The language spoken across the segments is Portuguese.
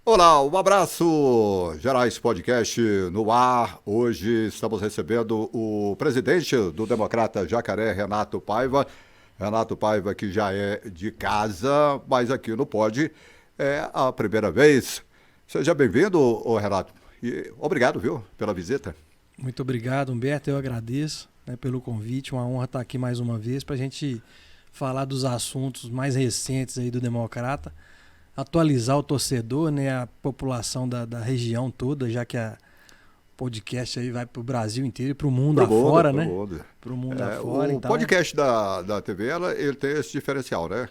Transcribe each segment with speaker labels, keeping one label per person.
Speaker 1: Olá, um abraço, Gerais Podcast no ar. Hoje estamos recebendo o presidente do Democrata Jacaré, Renato Paiva. Renato Paiva, que já é de casa, mas aqui no Pod é a primeira vez. Seja bem-vindo, ô Renato. E obrigado, viu, pela visita.
Speaker 2: Muito obrigado, Humberto. Eu agradeço, pelo convite. Uma honra estar aqui mais uma vez para a gente falar dos assuntos mais recentes aí do Democrata. Atualizar o torcedor, a população da região toda, já que a podcast aí vai para o Brasil inteiro e para o mundo afora, né? Para o mundo afora.
Speaker 1: O podcast da TV, ele tem esse diferencial, né?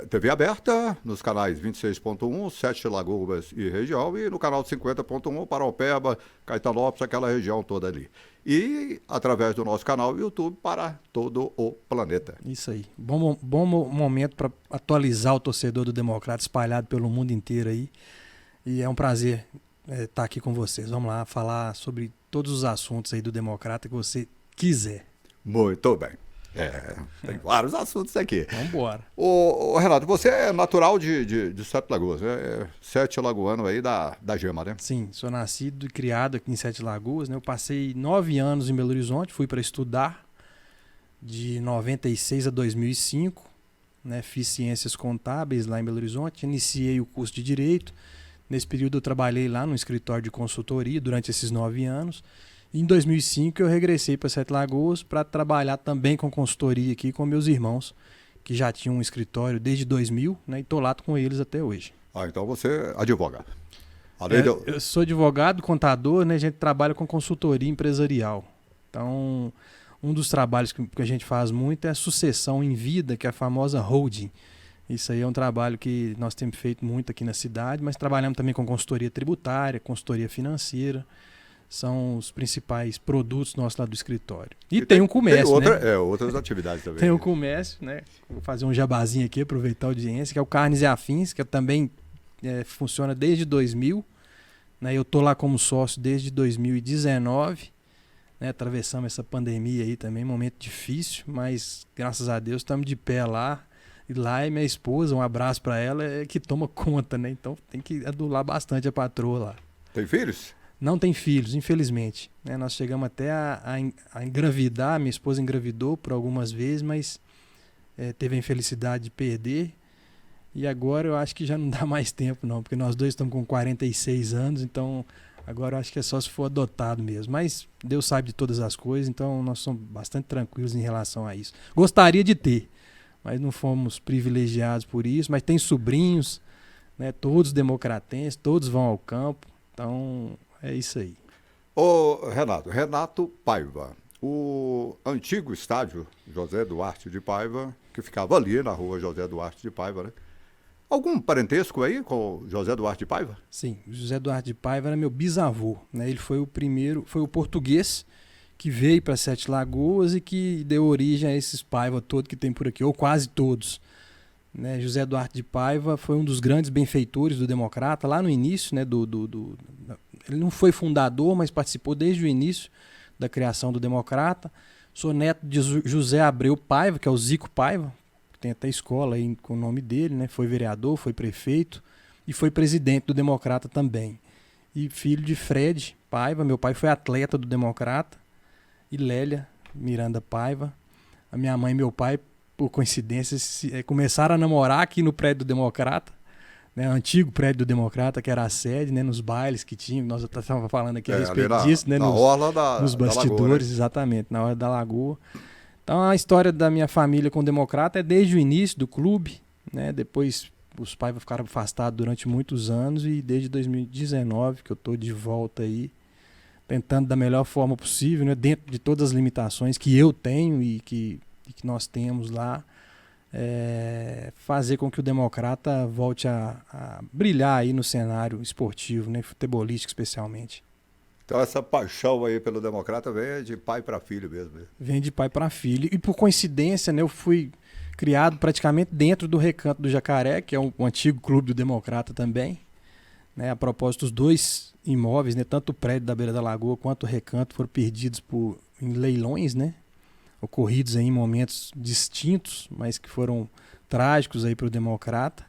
Speaker 1: TV aberta nos canais 26.1, Sete Lagoas e região, e no canal 50.1, Paraupeba, Caetanópolis, aquela região toda ali. E através do nosso canal YouTube para todo o planeta.
Speaker 2: Isso aí. Bom momento para atualizar o torcedor do Democrata espalhado pelo mundo inteiro aí. E é um prazer estar aqui com vocês. Vamos lá falar sobre todos os assuntos aí do Democrata que você quiser.
Speaker 1: Muito bem. Tem vários assuntos aqui.
Speaker 2: Vamos embora.
Speaker 1: Ô, Renato, você é natural de Sete Lagoas, né? Sete Lagoano aí da Gema, né?
Speaker 2: Sim, sou nascido e criado aqui em Sete Lagoas, né? Eu passei 9 anos em Belo Horizonte, fui para estudar de 96 a 2005, né? Fiz ciências contábeis lá em Belo Horizonte, iniciei o curso de Direito. Nesse período eu trabalhei lá no escritório de consultoria durante esses 9 anos. Em 2005 eu regressei para Sete Lagoas para trabalhar também com consultoria aqui com meus irmãos, que já tinham um escritório desde 2000, né, e estou lá com eles até hoje.
Speaker 1: Então você advoga.
Speaker 2: Eu sou advogado, contador, né, a gente trabalha com consultoria empresarial. Então, um dos trabalhos que a gente faz muito é a sucessão em vida, que é a famosa holding. Isso aí é um trabalho que nós temos feito muito aqui na cidade, mas trabalhamos também com consultoria tributária, consultoria financeira. São os principais produtos nossos lá do escritório. E tem um comércio, né?
Speaker 1: Outras atividades também.
Speaker 2: Tem um comércio, né? Vou fazer um jabazinho aqui, aproveitar a audiência, que é o Carnes e Afins, que também funciona desde 2000. Né? Eu estou lá como sócio desde 2019. Né? Atravessamos essa pandemia aí também, momento difícil, mas graças a Deus estamos de pé lá. E lá é minha esposa, um abraço para ela, que toma conta, né? Então tem que adular bastante a patroa lá.
Speaker 1: Tem filhos?
Speaker 2: Não tem filhos, infelizmente. Né? Nós chegamos até a engravidar, minha esposa engravidou por algumas vezes, mas teve a infelicidade de perder. E agora eu acho que já não dá mais tempo não, porque nós dois estamos com 46 anos, então agora eu acho que é só se for adotado mesmo. Mas Deus sabe de todas as coisas, então nós somos bastante tranquilos em relação a isso. Gostaria de ter, mas não fomos privilegiados por isso, mas tem sobrinhos, né? Todos democratenses, todos vão ao campo, então... É isso aí.
Speaker 1: Ô, Renato Paiva, o antigo estádio José Duarte de Paiva, que ficava ali na rua José Duarte de Paiva, né? Algum parentesco aí com José Duarte de Paiva?
Speaker 2: Sim, José Duarte de Paiva era meu bisavô, né? Ele foi o primeiro, foi o português que veio para Sete Lagoas e que deu origem a esses Paiva todos que tem por aqui, ou quase todos. Né? José Duarte de Paiva foi um dos grandes benfeitores do Democrata, lá no início, né, ele não foi fundador, mas participou desde o início da criação do Democrata. Sou neto de José Abreu Paiva, que é o Zico Paiva, que tem até escola aí com o nome dele, né? Foi vereador, foi prefeito e foi presidente do Democrata também. E filho de Fred Paiva, meu pai foi atleta do Democrata, e Lélia Miranda Paiva. A minha mãe e meu pai, por coincidência, começaram a namorar aqui no prédio do Democrata. Né, o antigo prédio do Democrata, que era a sede, né, nos bailes que tinha, nós estávamos falando aqui a respeito disso, né, nos bastidores,
Speaker 1: da Lagoa, né?
Speaker 2: Exatamente, na hora da Lagoa. Então a história da minha família com o Democrata é desde o início do clube, né, depois os pais ficaram afastados durante muitos anos e desde 2019 que eu estou de volta aí, tentando da melhor forma possível, né, dentro de todas as limitações que eu tenho e que nós temos lá, fazer com que o Democrata volte a brilhar aí no cenário esportivo, né, futebolístico especialmente.
Speaker 1: Então essa paixão aí pelo Democrata vem de pai para filho mesmo.
Speaker 2: Vem de pai para filho. E por coincidência, né, eu fui criado praticamente dentro do Recanto do Jacaré, que é um antigo clube do Democrata também. Né, a propósito, os dois imóveis, né, tanto o prédio da Beira da Lagoa quanto o Recanto, foram perdidos em leilões, né, ocorridos aí em momentos distintos, mas que foram trágicos aí para o Democrata.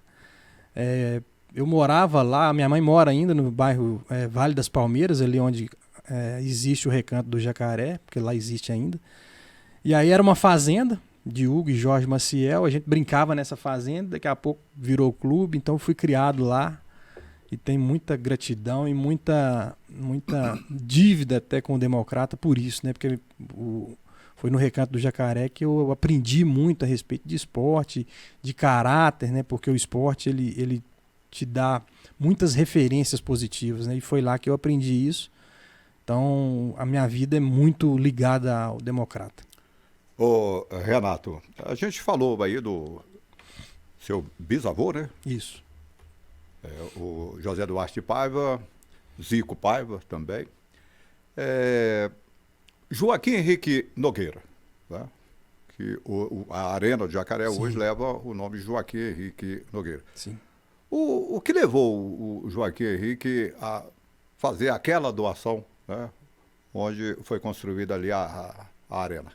Speaker 2: eu morava lá, minha mãe mora ainda no bairro Vale das Palmeiras, ali onde existe o Recanto do Jacaré, porque lá existe ainda. E aí era uma fazenda de Hugo e Jorge Maciel, a gente brincava nessa fazenda, daqui a pouco virou clube, então fui criado lá e tem muita gratidão e muita dívida até com o Democrata por isso, né? Porque foi no Recanto do Jacaré que eu aprendi muito a respeito de esporte, de caráter, né? Porque o esporte ele te dá muitas referências positivas, né? E foi lá que eu aprendi isso. Então, a minha vida é muito ligada ao Democrata.
Speaker 1: Ô, Renato, a gente falou aí do seu bisavô, né?
Speaker 2: Isso.
Speaker 1: O José Duarte Paiva, Zico Paiva também. Joaquim Henrique Nogueira, né? Que a Arena do Jacaré
Speaker 2: Sim.
Speaker 1: hoje leva o nome de Joaquim Henrique Nogueira.
Speaker 2: Sim.
Speaker 1: O que levou o Joaquim Henrique a fazer aquela doação, né? Onde foi construída ali a Arena?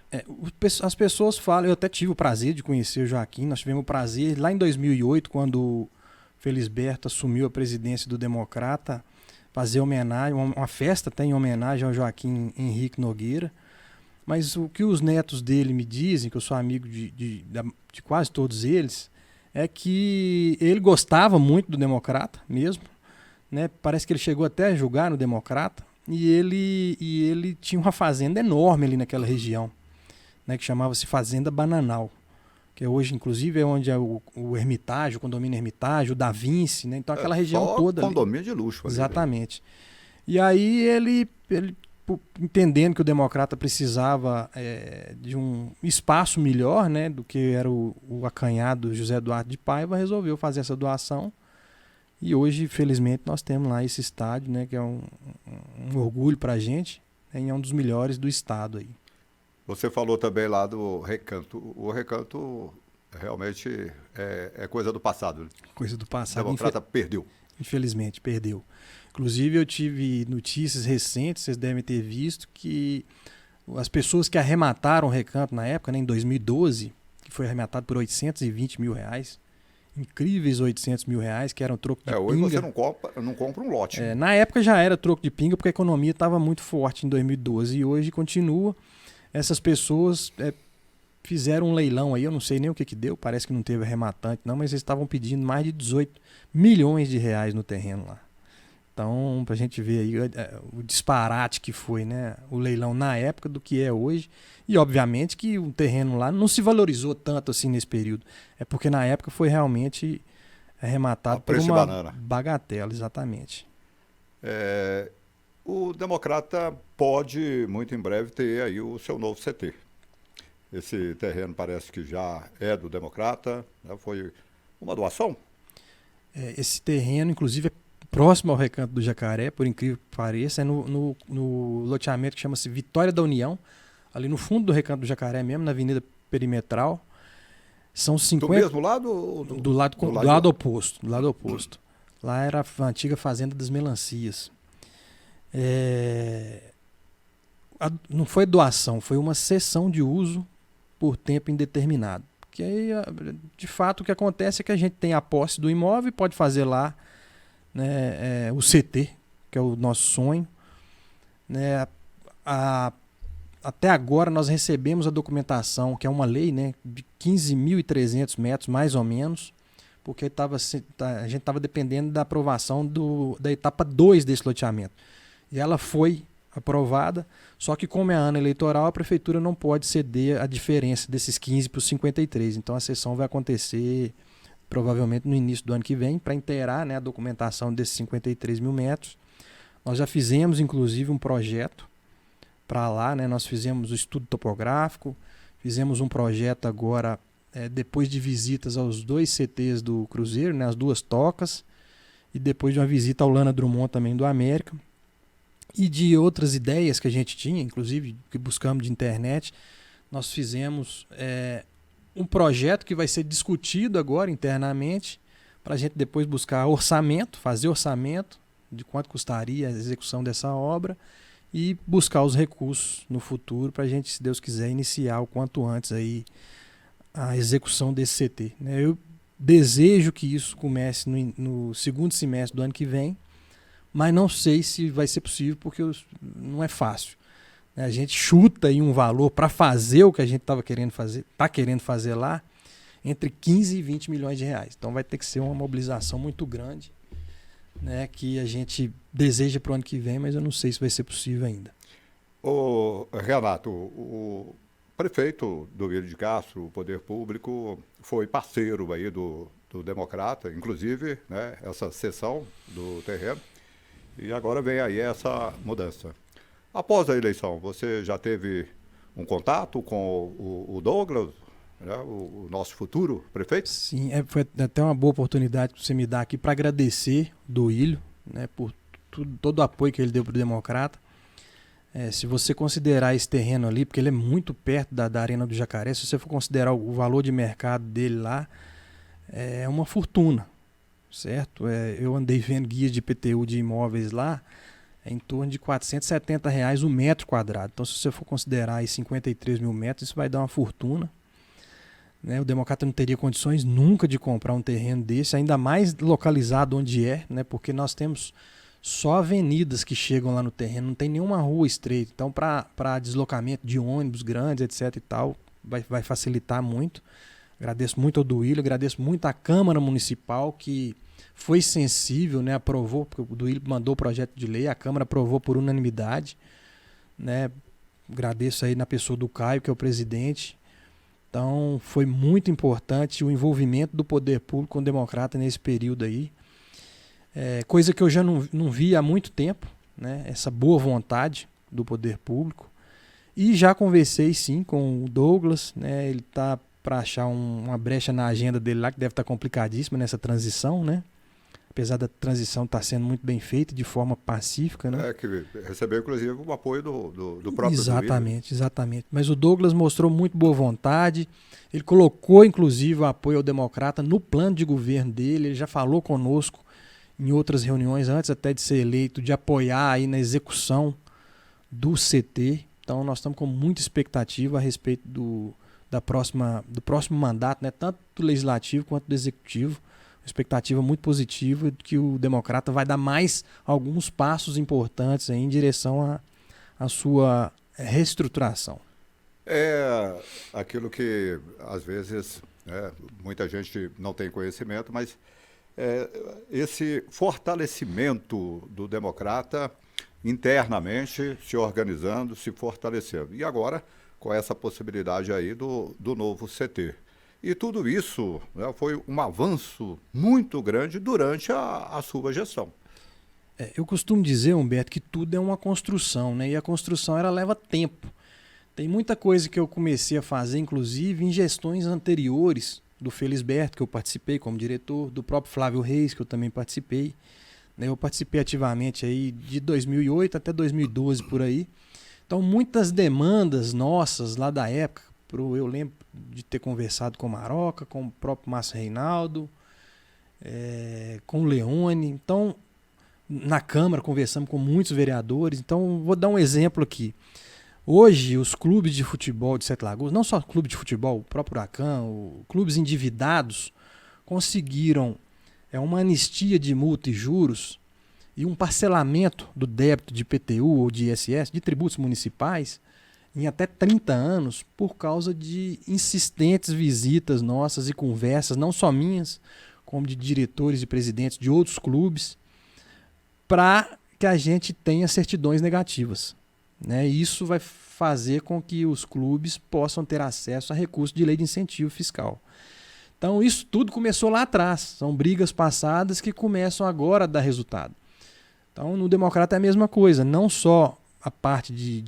Speaker 2: As pessoas falam, eu até tive o prazer de conhecer o Joaquim, nós tivemos o prazer lá em 2008, quando o Felisberto assumiu a presidência do Democrata, fazer homenagem, uma festa até em homenagem ao Joaquim Henrique Nogueira. Mas o que os netos dele me dizem, que eu sou amigo de quase todos eles, é que ele gostava muito do Democrata mesmo, né? Parece que ele chegou até a julgar no Democrata, e ele tinha uma fazenda enorme ali naquela região, né? Que chamava-se Fazenda Bananal, que hoje, inclusive, é onde é o Hermitage, o condomínio Hermitage, o Da Vinci, né? Então aquela região
Speaker 1: só
Speaker 2: toda ali.
Speaker 1: Condomínio de luxo. Ali,
Speaker 2: exatamente. E aí ele entendendo que o Democrata precisava de um espaço melhor, né, do que era o acanhado José Duarte de Paiva, resolveu fazer essa doação. E hoje, felizmente, nós temos lá esse estádio, né, que é um orgulho para a gente, né, e é um dos melhores do estado aí.
Speaker 1: Você falou também lá do Recanto. O Recanto realmente é coisa do passado. Né?
Speaker 2: Coisa do
Speaker 1: O
Speaker 2: passado.
Speaker 1: Democrata perdeu.
Speaker 2: Infelizmente, perdeu. Inclusive, eu tive notícias recentes, vocês devem ter visto, que as pessoas que arremataram o Recanto na época, né, em 2012, que foi arrematado por R$820 mil, incríveis R$800 mil, que eram troco de
Speaker 1: hoje
Speaker 2: pinga.
Speaker 1: Você não compra um lote.
Speaker 2: Na época já era troco de pinga, porque a economia estava muito forte em 2012, e hoje continua. Essas pessoas fizeram um leilão aí, eu não sei nem o que deu, parece que não teve arrematante não, mas eles estavam pedindo mais de R$18 milhões no terreno lá. Então, para a gente ver aí o disparate que foi, né, o leilão na época do que é hoje. E, obviamente, que o terreno lá não se valorizou tanto assim nesse período. É porque na época foi realmente arrematado por uma bagatela, exatamente.
Speaker 1: O Democrata pode, muito em breve, ter aí o seu novo CT. Esse terreno parece que já é do Democrata, né? Foi uma doação?
Speaker 2: Esse terreno, inclusive, é próximo ao Recanto do Jacaré, por incrível que pareça, é no loteamento que chama-se Vitória da União, ali no fundo do Recanto do Jacaré mesmo, na Avenida Perimetral. São 50...
Speaker 1: Do mesmo lado?
Speaker 2: Do lado oposto. Do lado oposto. Lá era a antiga Fazenda das Melancias. Não foi doação, foi uma cessão de uso por tempo indeterminado. Porque aí, de fato, o que acontece é que a gente tem a posse do imóvel e pode fazer lá, né, o CT, que é o nosso sonho. Né, até agora nós recebemos a documentação, que é uma lei, né, de 15.300 metros, mais ou menos, porque a gente estava dependendo da aprovação da etapa 2 desse loteamento. E ela foi aprovada, só que como é ano eleitoral, a prefeitura não pode ceder a diferença desses 15 para os 53. Então a sessão vai acontecer provavelmente no início do ano que vem, para inteirar, né, a documentação desses 53 mil metros. Nós já fizemos, inclusive, um projeto para lá, né? Nós fizemos o estudo topográfico, fizemos um projeto agora, depois de visitas aos 2 CTs do Cruzeiro, né, as 2 tocas, e depois de uma visita ao Lana Drummond também do América, e de outras ideias que a gente tinha, inclusive que buscamos de internet. Nós fizemos um projeto que vai ser discutido agora internamente, para a gente depois buscar orçamento, fazer orçamento de quanto custaria a execução dessa obra e buscar os recursos no futuro para a gente, se Deus quiser, iniciar o quanto antes aí a execução desse CT. Eu Desejo que isso comece no segundo semestre do ano que vem, mas não sei se vai ser possível porque não é fácil. A gente chuta aí um valor para fazer o que a gente está querendo fazer lá, entre 15 e 20 milhões de reais. Então vai ter que ser uma mobilização muito grande, né, que a gente deseja para o ano que vem, mas eu não sei se vai ser possível ainda.
Speaker 1: Ô, Renato, o prefeito do Rio de Castro, o Poder Público, foi parceiro aí do Democrata, inclusive, né, essa cessão do terreno, e agora vem aí essa mudança. Após a eleição, você já teve um contato com o Douglas, né, o nosso futuro prefeito?
Speaker 2: Sim, foi até uma boa oportunidade que você me dá aqui para agradecer do Ilho, né, por todo o apoio que ele deu para o Democrata. Se você considerar esse terreno ali, porque ele é muito perto da Arena do Jacaré, se você for considerar o valor de mercado dele lá, é uma fortuna, certo? Eu andei vendo guias de IPTU de imóveis lá, em torno de R$ 470 o metro quadrado. Então, se você for considerar aí 53 mil metros, isso vai dar uma fortuna. Né? O Democrata não teria condições nunca de comprar um terreno desse, ainda mais localizado onde né? Porque nós temos só avenidas que chegam lá no terreno, não tem nenhuma rua estreita. Então, para deslocamento de ônibus grandes, etc. e tal, vai facilitar muito. Agradeço muito ao Duílio, agradeço muito à Câmara Municipal, que foi sensível, né, aprovou, porque o Duílio mandou o projeto de lei, a Câmara aprovou por unanimidade. Né, agradeço aí na pessoa do Caio, que é o presidente. Então, foi muito importante o envolvimento do poder público com o Democrata nesse período aí. Coisa que eu já não vi há muito tempo, né, essa boa vontade do poder público. E já conversei, sim, com o Douglas, né, ele está para achar uma brecha na agenda dele lá, que deve estar complicadíssima nessa transição, né? Apesar da transição estar sendo muito bem feita, de forma pacífica, né?
Speaker 1: Que recebeu, inclusive, o apoio do próprio
Speaker 2: Exatamente, exatamente. Mas o Douglas mostrou muito boa vontade, ele colocou, inclusive, o apoio ao Democrata no plano de governo dele, ele já falou conosco em outras reuniões, antes até de ser eleito, de apoiar aí na execução do CT. Então, nós estamos com muita expectativa a respeito do próximo mandato, né, tanto do legislativo quanto do executivo. Expectativa muito positiva de que o Democrata vai dar mais alguns passos importantes aí em direção à sua reestruturação.
Speaker 1: É aquilo que, às vezes, muita gente não tem conhecimento, mas esse fortalecimento do Democrata internamente, se organizando, se fortalecendo. E agora, com essa possibilidade aí do novo CT. E tudo isso, né, foi um avanço muito grande durante a sua gestão.
Speaker 2: Eu costumo dizer, Humberto, que tudo é uma construção, né? E a construção ela leva tempo. Tem muita coisa que eu comecei a fazer, inclusive, em gestões anteriores do Felisberto, que eu participei como diretor, do próprio Flávio Reis, que eu também participei. Eu participei ativamente aí de 2008 até 2012, por aí. Então, muitas demandas nossas lá da época, eu lembro de ter conversado com o Maroca, com o próprio Márcio Reinaldo, com o Leone. Então, na Câmara, conversamos com muitos vereadores. Então, vou dar um exemplo aqui. Hoje, os clubes de futebol de Sete Lagoas, não só clube de futebol, o próprio Huracan, clubes endividados, conseguiram uma anistia de multa e juros e um parcelamento do débito de IPTU ou de ISS, de tributos municipais, em até 30 anos, por causa de insistentes visitas nossas e conversas, não só minhas, como de diretores e presidentes de outros clubes, para que a gente tenha certidões negativas. Né? Isso vai fazer com que os clubes possam ter acesso a recursos de lei de incentivo fiscal. Então, isso tudo começou lá atrás. São brigas passadas que começam agora a dar resultado. Então, no Democrata é a mesma coisa. Não só a parte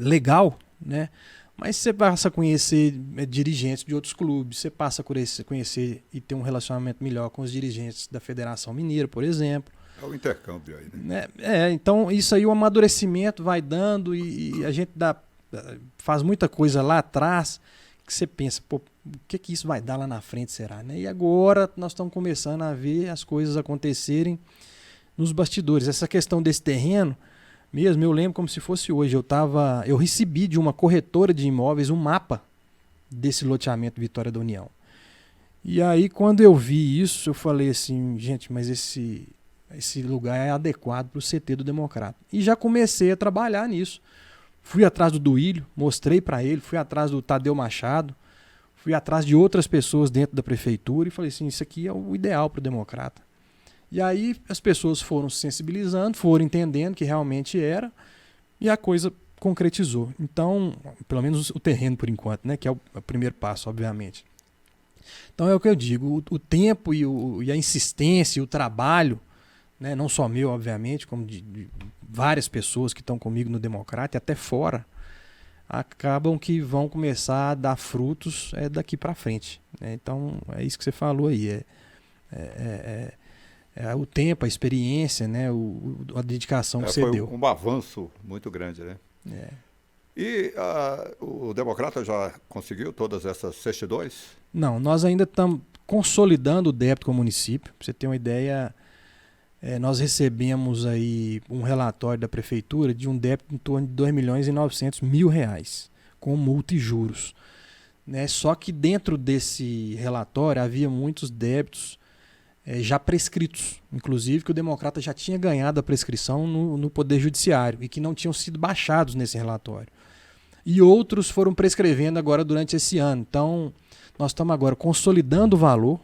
Speaker 2: legal, né? Mas você passa a conhecer dirigentes de outros clubes, você passa a conhecer e ter um relacionamento melhor com os dirigentes da Federação Mineira, por exemplo.
Speaker 1: É o intercâmbio aí, né?
Speaker 2: Então isso aí o amadurecimento vai dando e a gente faz muita coisa lá atrás que você pensa, pô, o que isso vai dar lá na frente, será? Né? E agora nós estamos começando a ver as coisas acontecerem nos bastidores. Essa questão desse terreno, mesmo, eu lembro como se fosse hoje. Eu recebi de uma corretora de imóveis um mapa desse loteamento Vitória da União. E aí, quando eu vi isso, eu falei assim, gente, mas esse lugar é adequado para o CT do Democrata. E já comecei a trabalhar nisso. Fui atrás do Duílio, mostrei para ele, fui atrás do Tadeu Machado, fui atrás de outras pessoas dentro da prefeitura e falei assim, isso aqui é o ideal para o Democrata. E aí as pessoas foram se sensibilizando, foram entendendo que realmente era, e a coisa concretizou. Então, pelo menos o terreno por enquanto, né, que é o primeiro passo, obviamente. Então é o que eu digo, o tempo e a insistência, o trabalho, né, não só meu, obviamente, como de várias pessoas que estão comigo no Democrata e até fora, acabam que vão começar a dar frutos daqui para frente. Né? Então é isso que você falou aí, o tempo, a experiência, né, a dedicação que você deu.
Speaker 1: Foi um avanço muito grande, né? E o Democrata já conseguiu todas essas certidões?
Speaker 2: Não, nós ainda estamos consolidando o débito com o município. Para você ter uma ideia, nós recebemos aí um relatório da prefeitura de um débito em torno de R$2.900.000, com multa e juros. Né? Só que dentro desse relatório havia muitos débitos já prescritos, inclusive que o Democrata já tinha ganhado a prescrição no Poder Judiciário e que não tinham sido baixados nesse relatório. E outros foram prescrevendo agora durante esse ano. Então, nós estamos agora consolidando o valor.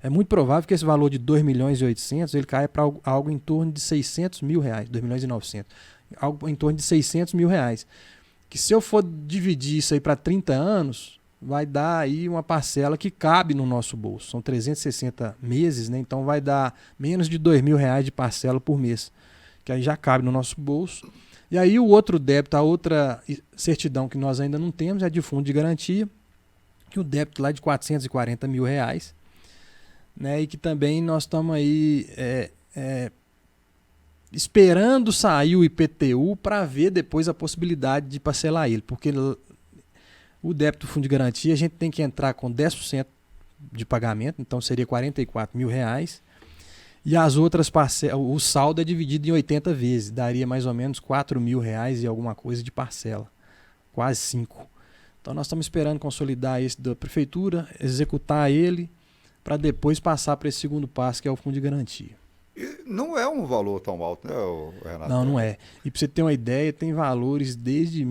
Speaker 2: É muito provável que esse valor de R$2.800.000 ele caia para algo em torno de R$600.000, R$2.900.000, algo em torno de R$600.000. Que se eu for dividir isso aí para 30 anos, vai dar aí uma parcela que cabe no nosso bolso. São 360 meses, né? Então vai dar menos de R$2.000 de parcela por mês, que aí já cabe no nosso bolso. E aí o outro débito, a outra certidão que nós ainda não temos é de fundo de garantia, que o débito lá é de R$440.000, né? E que também nós estamos aí esperando sair o IPTU para ver depois a possibilidade de parcelar ele, porque o débito do fundo de garantia a gente tem que entrar com 10% de pagamento, então seria R$44.000. E as outras parcelas, o saldo é dividido em 80 vezes, daria mais ou menos R$4.000 e alguma coisa de parcela, quase 5. Então nós estamos esperando consolidar esse da prefeitura, executar ele, para depois passar para esse segundo passo, que é o fundo de garantia.
Speaker 1: E não é um valor tão alto, né, Renato?
Speaker 2: Não, não é. E para você ter uma ideia, tem valores desde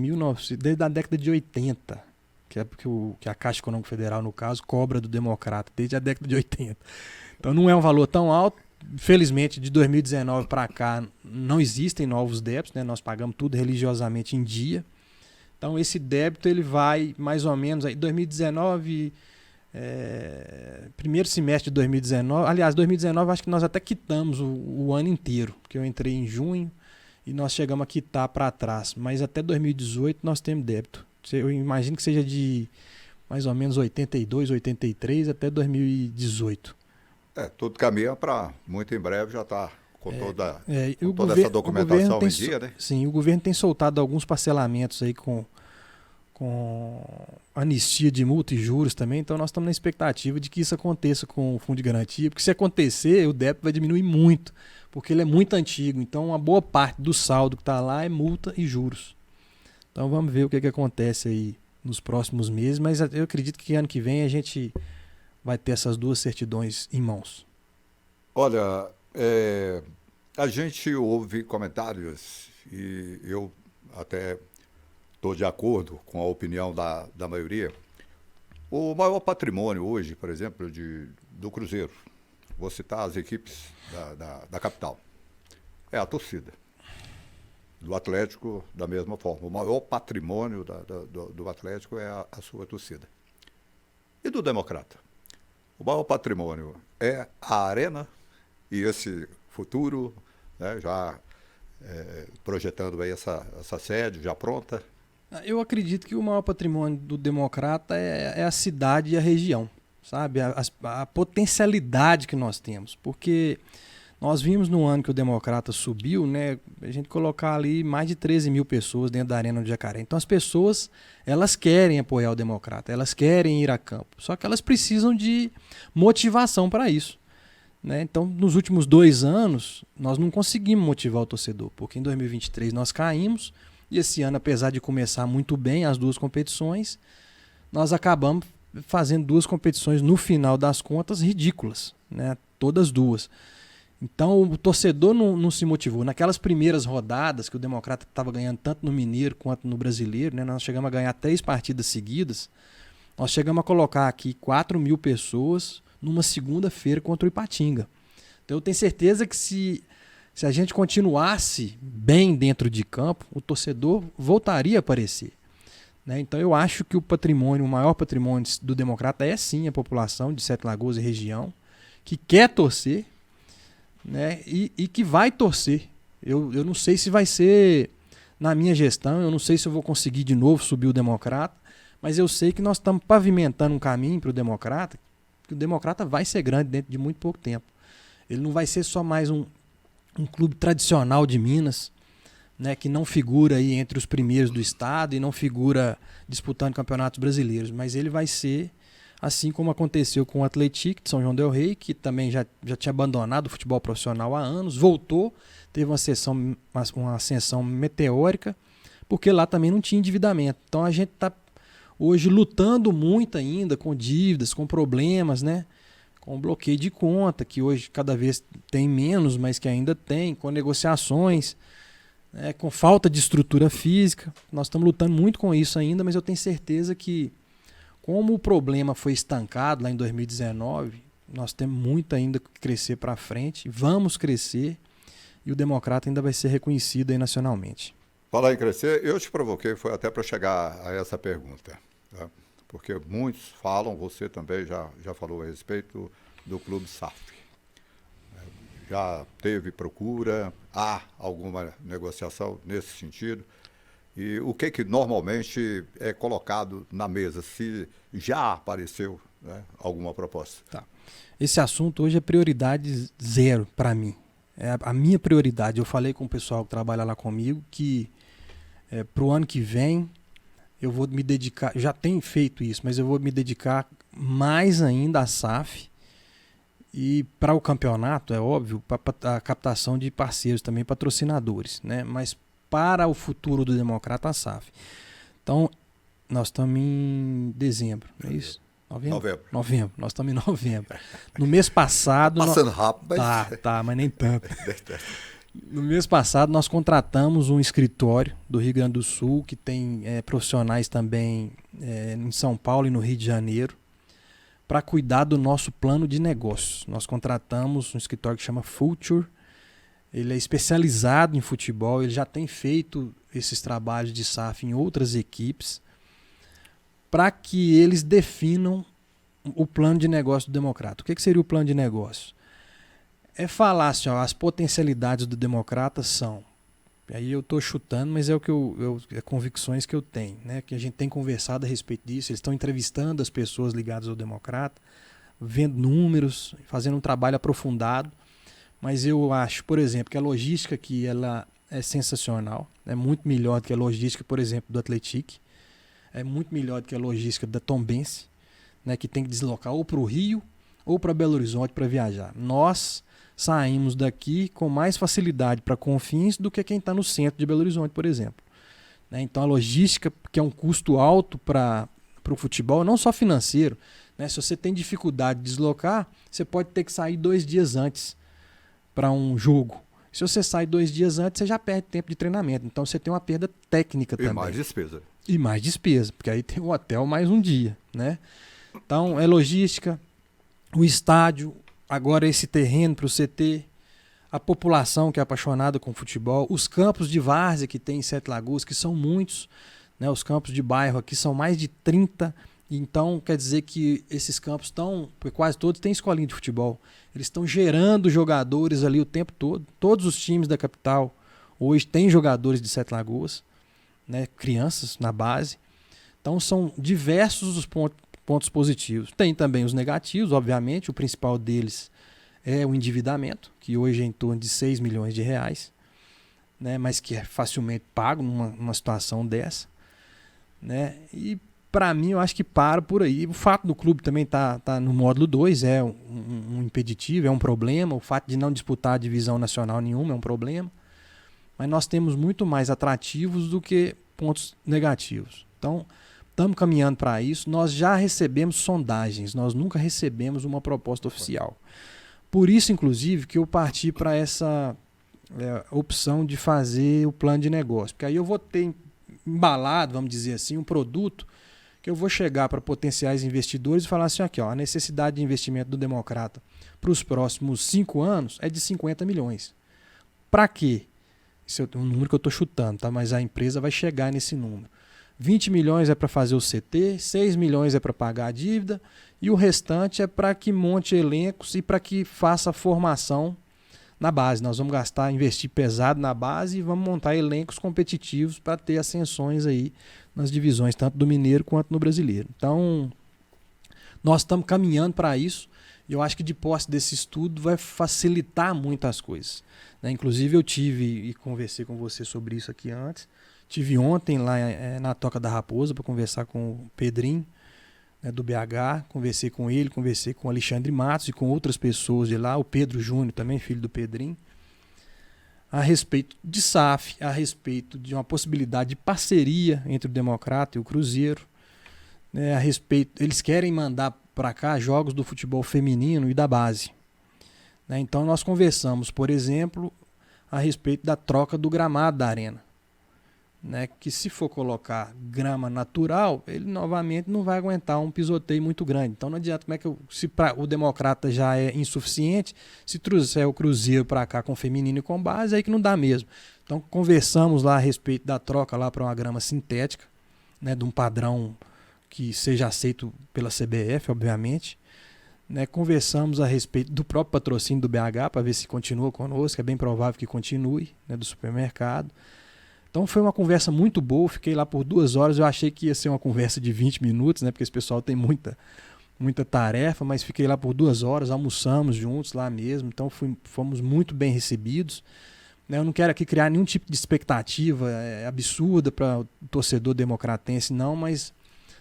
Speaker 2: a década de 80, que é que a Caixa Econômica Federal, no caso, cobra do Democrata, desde a década de 80. Então não é um valor tão alto. Felizmente, de 2019 para cá, não existem novos débitos, né? Nós pagamos tudo religiosamente em dia. Então esse débito ele vai mais ou menos aí 2019, primeiro semestre de 2019, aliás, 2019 acho que nós até quitamos o ano inteiro, porque eu entrei em junho e nós chegamos a quitar para trás, mas até 2018 nós temos débito. Eu imagino que seja de mais ou menos 82, 83 até 2018.
Speaker 1: Tudo caminha para muito em breve já está com toda
Speaker 2: toda
Speaker 1: essa documentação em dia, né?
Speaker 2: Sim, o governo tem soltado alguns parcelamentos aí com anistia de multa e juros também, então nós estamos na expectativa de que isso aconteça com o fundo de garantia, porque se acontecer, o débito vai diminuir muito, porque ele é muito antigo, então uma boa parte do saldo que está lá é multa e juros. Então vamos ver o que acontece aí nos próximos meses, mas eu acredito que ano que vem a gente vai ter essas duas certidões em mãos.
Speaker 1: Olha, a gente ouve comentários e eu até estou de acordo com a opinião da maioria. O maior patrimônio hoje, por exemplo, do Cruzeiro, vou citar as equipes da capital, é a torcida. Do Atlético, da mesma forma. O maior patrimônio do Atlético é a sua torcida. E do Democrata? O maior patrimônio é a Arena e esse futuro, né, já projetando aí essa sede já pronta.
Speaker 2: Eu acredito que o maior patrimônio do Democrata é a cidade e a região, sabe? A potencialidade que nós temos, porque nós vimos no ano que o Democrata subiu, né, a gente colocar ali mais de 13 mil pessoas dentro da Arena do Jacaré. Então as pessoas, elas querem apoiar o Democrata, elas querem ir a campo, só que elas precisam de motivação para isso. Né? Então nos últimos 2 anos nós não conseguimos motivar o torcedor, porque em 2023 nós caímos e esse ano, apesar de começar muito bem as duas competições, nós acabamos fazendo 2 competições, no final das contas, ridículas, né? Todas 2. Então o torcedor não se motivou. Naquelas primeiras rodadas que o Democrata estava ganhando tanto no Mineiro quanto no Brasileiro, né? Nós chegamos a ganhar 3 partidas seguidas. Nós chegamos a colocar aqui 4.000 pessoas numa segunda-feira contra o Ipatinga. Então eu tenho certeza que se a gente continuasse bem dentro de campo, o torcedor voltaria a aparecer, né? Então eu acho que o maior patrimônio do Democrata é sim a população de Sete Lagoas e região, que quer torcer, né? E que vai torcer. Eu não sei se vai ser na minha gestão, eu não sei se eu vou conseguir de novo subir o Democrata, mas eu sei que nós estamos pavimentando um caminho para o Democrata, que o Democrata vai ser grande dentro de muito pouco tempo. Ele não vai ser só mais um clube tradicional de Minas, né, que não figura aí entre os primeiros do estado e não figura disputando campeonatos brasileiros, mas ele vai ser, assim como aconteceu com o Atlético de São João del Rei, que também já tinha abandonado o futebol profissional há anos, voltou, teve uma ascensão meteórica, porque lá também não tinha endividamento. Então a gente está hoje lutando muito ainda com dívidas, com problemas, né? Com bloqueio de conta, que hoje cada vez tem menos, mas que ainda tem, com negociações, né? Com falta de estrutura física. Nós estamos lutando muito com isso ainda, mas eu tenho certeza que, como o problema foi estancado lá em 2019, nós temos muito ainda que crescer para frente, vamos crescer, e o Democrata ainda vai ser reconhecido aí nacionalmente.
Speaker 1: Falar em crescer, eu te provoquei, foi até para chegar a essa pergunta, tá? Porque muitos falam, você também já falou a respeito do Clube SAF. Já teve procura, há alguma negociação nesse sentido? E o que normalmente é colocado na mesa, se já apareceu, né, alguma proposta?
Speaker 2: Tá. Esse assunto hoje é prioridade 0 para mim. É a minha prioridade. Eu falei com o pessoal que trabalha lá comigo que para o ano que vem eu vou me dedicar, já tenho feito isso, mas eu vou me dedicar mais ainda à SAF e para o campeonato, é óbvio, para a captação de parceiros também, patrocinadores, né? Mas para o futuro do Democrata, a SAF. Então, nós estamos em dezembro, não é isso? Novembro. Nós estamos em novembro. No mês passado...
Speaker 1: Passando rápido,
Speaker 2: mas... Tá, mas nem tanto. No mês passado, nós contratamos um escritório do Rio Grande do Sul, que tem profissionais também em São Paulo e no Rio de Janeiro, para cuidar do nosso plano de negócios. Nós contratamos um escritório que chama Future. Ele é especializado em futebol, ele já tem feito esses trabalhos de SAF em outras equipes, para que eles definam o plano de negócio do Democrata. O que seria o plano de negócio? É falar assim, ó, as potencialidades do Democrata são, aí eu estou chutando, mas é o que convicções que eu tenho, né? Que a gente tem conversado a respeito disso, eles estão entrevistando as pessoas ligadas ao Democrata, vendo números, fazendo um trabalho aprofundado, mas eu acho, por exemplo, que a logística aqui ela é sensacional, é muito melhor do que a logística, por exemplo, do Atlético, é muito melhor do que a logística da Tombense, né? Que tem que deslocar ou para o Rio ou para Belo Horizonte para viajar. Nós saímos daqui com mais facilidade para Confins do que quem está no centro de Belo Horizonte, por exemplo. Né? Então a logística, que é um custo alto para o futebol, não só financeiro, né? Se você tem dificuldade de deslocar, você pode ter que sair 2 dias antes para um jogo. Se você sai 2 dias antes, você já perde tempo de treinamento. Então você tem uma perda técnica também. E
Speaker 1: mais despesa.
Speaker 2: Porque aí tem o hotel mais um dia, né? Então é logística, o estádio, agora esse terreno para o CT, a população que é apaixonada com futebol, os campos de várzea que tem em Sete Lagoas, que são muitos, né? Os campos de bairro aqui são mais de 30, então quer dizer que esses campos estão, quase todos têm escolinha de futebol, eles estão gerando jogadores ali o tempo todo, todos os times da capital hoje têm jogadores de Sete Lagoas, né? Crianças na base, então são diversos os pontos positivos. Tem também os negativos, obviamente, o principal deles é o endividamento, que hoje é em torno de 6 milhões de reais, né, mas que é facilmente pago numa situação dessa. Né, e para mim eu acho que para por aí. O fato do clube também tá no módulo 2 é um impeditivo, é um problema. O fato de não disputar a divisão nacional nenhuma é um problema. Mas nós temos muito mais atrativos do que pontos negativos. Então, estamos caminhando para isso. Nós já recebemos sondagens, nós nunca recebemos uma proposta oficial. Por isso, inclusive, que eu parti para essa opção de fazer o plano de negócio. Porque aí eu vou ter embalado, vamos dizer assim, um produto que eu vou chegar para potenciais investidores e falar assim, aqui, ó, a necessidade de investimento do Democrata para os próximos 5 anos é de 50 milhões. Para quê? Esse é um número que eu estou chutando, tá? Mas a empresa vai chegar nesse número. 20 milhões é para fazer o CT, 6 milhões é para pagar a dívida e o restante é para que monte elencos e para que faça formação na base. Nós vamos investir pesado na base e vamos montar elencos competitivos para ter ascensões aí nas divisões, tanto do mineiro quanto no brasileiro. Então, nós estamos caminhando para isso e eu acho que de posse desse estudo vai facilitar muitas coisas, né? Inclusive eu tive, e conversei com você sobre isso aqui antes, tive ontem lá na Toca da Raposa para conversar com o Pedrinho, né, do BH, conversei com ele, conversei com o Alexandre Matos e com outras pessoas de lá, o Pedro Júnior também, filho do Pedrinho, a respeito de SAF, a respeito de uma possibilidade de parceria entre o Democrata e o Cruzeiro, né, a respeito, eles querem mandar para cá jogos do futebol feminino e da base, né, então nós conversamos, por exemplo, a respeito da troca do gramado da arena, né, que se for colocar grama natural, ele novamente não vai aguentar um pisoteio muito grande. Então não adianta, se o Democrata já é insuficiente, se trouxer o Cruzeiro para cá com feminino e com base, aí que não dá mesmo. Então conversamos lá a respeito da troca lá para uma grama sintética, né, de um padrão que seja aceito pela CBF, obviamente. Né, conversamos a respeito do próprio patrocínio do BH para ver se continua conosco, é bem provável que continue, né, do supermercado. Então foi uma conversa muito boa, fiquei lá por 2 horas, eu achei que ia ser uma conversa de 20 minutos, né, porque esse pessoal tem muita tarefa, mas fiquei lá por 2 horas, almoçamos juntos lá mesmo, então fomos muito bem recebidos. Né, eu não quero aqui criar nenhum tipo de expectativa absurda para o torcedor democratense, não, mas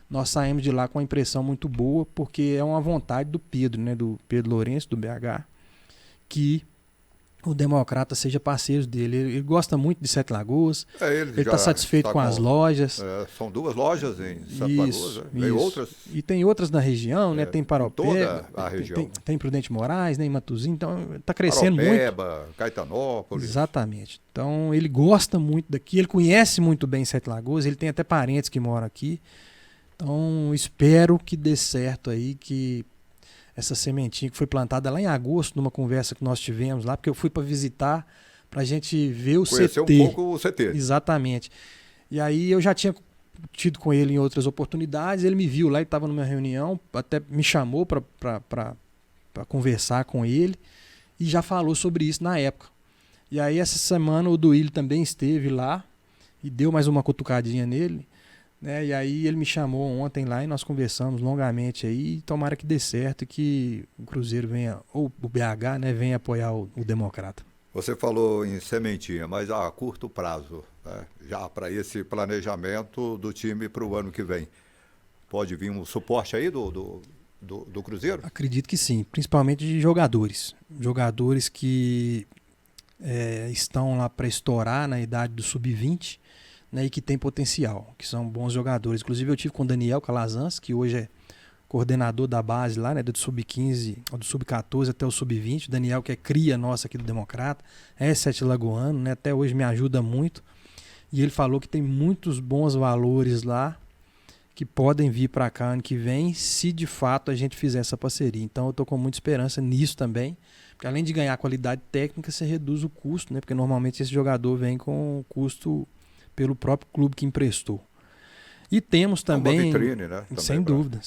Speaker 2: nós saímos de lá com uma impressão muito boa, porque é uma vontade do Pedro, né, do Pedro Lourenço, do BH, que o Democrata seja parceiro dele. Ele gosta muito de Sete Lagoas, ele está satisfeito com as lojas.
Speaker 1: São 2 lojas em Sete Lagoas, tem outras.
Speaker 2: E tem outras na região, né? Tem Paropeba,
Speaker 1: toda a região.
Speaker 2: Tem Prudente Moraes, né? Em Matuzinho, então está crescendo
Speaker 1: Paropeba,
Speaker 2: muito.
Speaker 1: Caetanópolis.
Speaker 2: Exatamente. Então ele gosta muito daqui, ele conhece muito bem Sete Lagoas, ele tem até parentes que moram aqui. Então espero que dê certo aí, que essa sementinha que foi plantada lá em agosto, numa conversa que nós tivemos lá, porque eu fui para visitar, para a gente ver o
Speaker 1: Conhecer
Speaker 2: CT.
Speaker 1: um pouco o CT.
Speaker 2: Exatamente. E aí eu já tinha tido com ele em outras oportunidades, ele me viu lá, ele estava numa reunião, até me chamou para conversar com ele e já falou sobre isso na época. E aí essa semana o Duílio também esteve lá e deu mais uma cutucadinha nele. Né? E aí ele me chamou ontem lá e nós conversamos longamente aí, e tomara que dê certo e que o Cruzeiro venha, ou o BH, né, venha apoiar o Democrata.
Speaker 1: Você falou em sementinha, mas a curto prazo, né, já para esse planejamento do time para o ano que vem, pode vir um suporte aí do Cruzeiro?
Speaker 2: Acredito que sim, principalmente de jogadores que estão lá para estourar na idade do sub-20, né, e que tem potencial, que são bons jogadores. Inclusive eu tive com o Daniel Calazans, que hoje é coordenador da base lá, né, do sub-15, do sub-14 até o sub-20. O Daniel, que é cria nossa aqui do Democrata, é Sete Lagoano, né, até hoje me ajuda muito. E ele falou que tem muitos bons valores lá que podem vir para cá ano que vem, se de fato a gente fizer essa parceria. Então eu estou com muita esperança nisso também, porque além de ganhar qualidade técnica, você reduz o custo, né, porque normalmente esse jogador vem com custo pelo próprio clube que emprestou. E temos também...
Speaker 1: uma vitrine, né?
Speaker 2: Sem dúvida.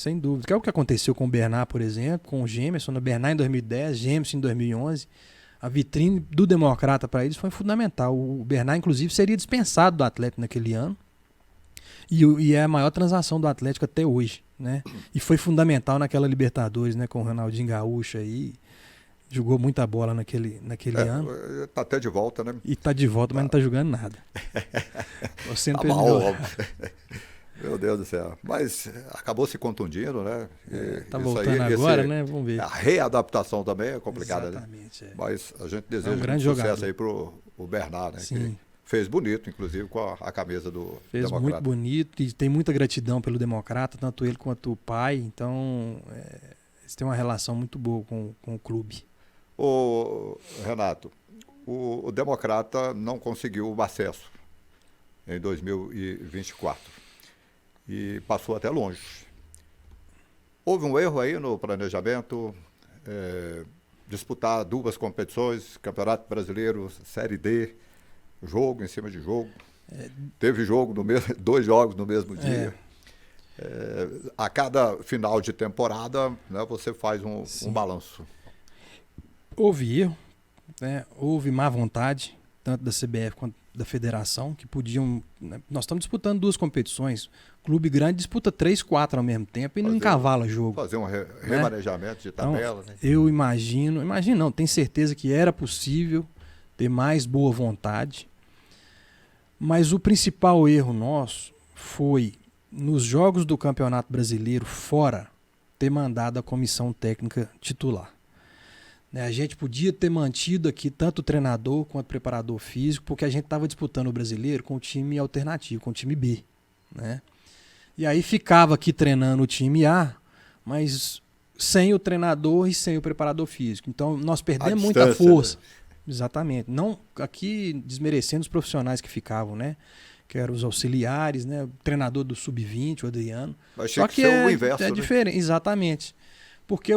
Speaker 2: Que é o que aconteceu com o Bernard, por exemplo, com o Gemerson, o Bernard em 2010, Gemerson em 2011. A vitrine do Democrata para eles foi fundamental. O Bernard, inclusive, seria dispensado do Atlético naquele ano. E é a maior transação do Atlético até hoje, né? E foi fundamental naquela Libertadores, né? Com o Ronaldinho Gaúcho aí. Jogou muita bola naquele ano.
Speaker 1: Tá até de volta, né?
Speaker 2: E tá de volta, mas não tá jogando nada. Você
Speaker 1: tá mal, meu Deus do céu. Mas acabou se contundindo, né?
Speaker 2: Tá voltando agora, né? Vamos ver.
Speaker 1: A readaptação também é complicada,
Speaker 2: exatamente,
Speaker 1: né? Mas a gente deseja
Speaker 2: um grande
Speaker 1: sucesso
Speaker 2: jogador
Speaker 1: aí pro Bernard, né?
Speaker 2: Sim.
Speaker 1: fez bonito, inclusive, com a camisa do
Speaker 2: Fez
Speaker 1: Democrata.
Speaker 2: muito bonito e tem muita gratidão pelo Democrata, tanto ele quanto o pai. Então, eles têm uma relação muito boa com o clube.
Speaker 1: Ô, Renato, o Democrata não conseguiu o acesso em 2024 e passou até longe. Houve um erro aí no planejamento, disputar duas competições, Campeonato Brasileiro, Série D, jogo em cima de jogo. Teve jogo dois jogos no mesmo dia. A cada final de temporada, né, você faz um balanço.
Speaker 2: Houve erro, né? Houve má vontade, tanto da CBF quanto da federação, que podiam... Né? Nós estamos disputando duas competições. Clube grande disputa 3, 4 ao mesmo tempo e não encavala jogo.
Speaker 1: Fazer um remanejamento de tabela.
Speaker 2: Então,
Speaker 1: né?
Speaker 2: Eu imagino não, tenho certeza que era possível ter mais boa vontade, mas o principal erro nosso foi, nos jogos do Campeonato Brasileiro fora, ter mandado a comissão técnica titular. A gente podia ter mantido aqui tanto o treinador quanto o preparador físico, porque a gente estava disputando o Brasileiro com o time alternativo, com o time B. Né? E aí ficava aqui treinando o time A, mas sem o treinador e sem o preparador físico. Então nós perdemos muita força. Né? Exatamente. Não aqui desmerecendo os profissionais que ficavam, né? Que eram os auxiliares, né? O treinador do Sub-20, o Adriano.
Speaker 1: Mas tinha que ser o inverso,
Speaker 2: é
Speaker 1: né?
Speaker 2: diferente, exatamente. Porque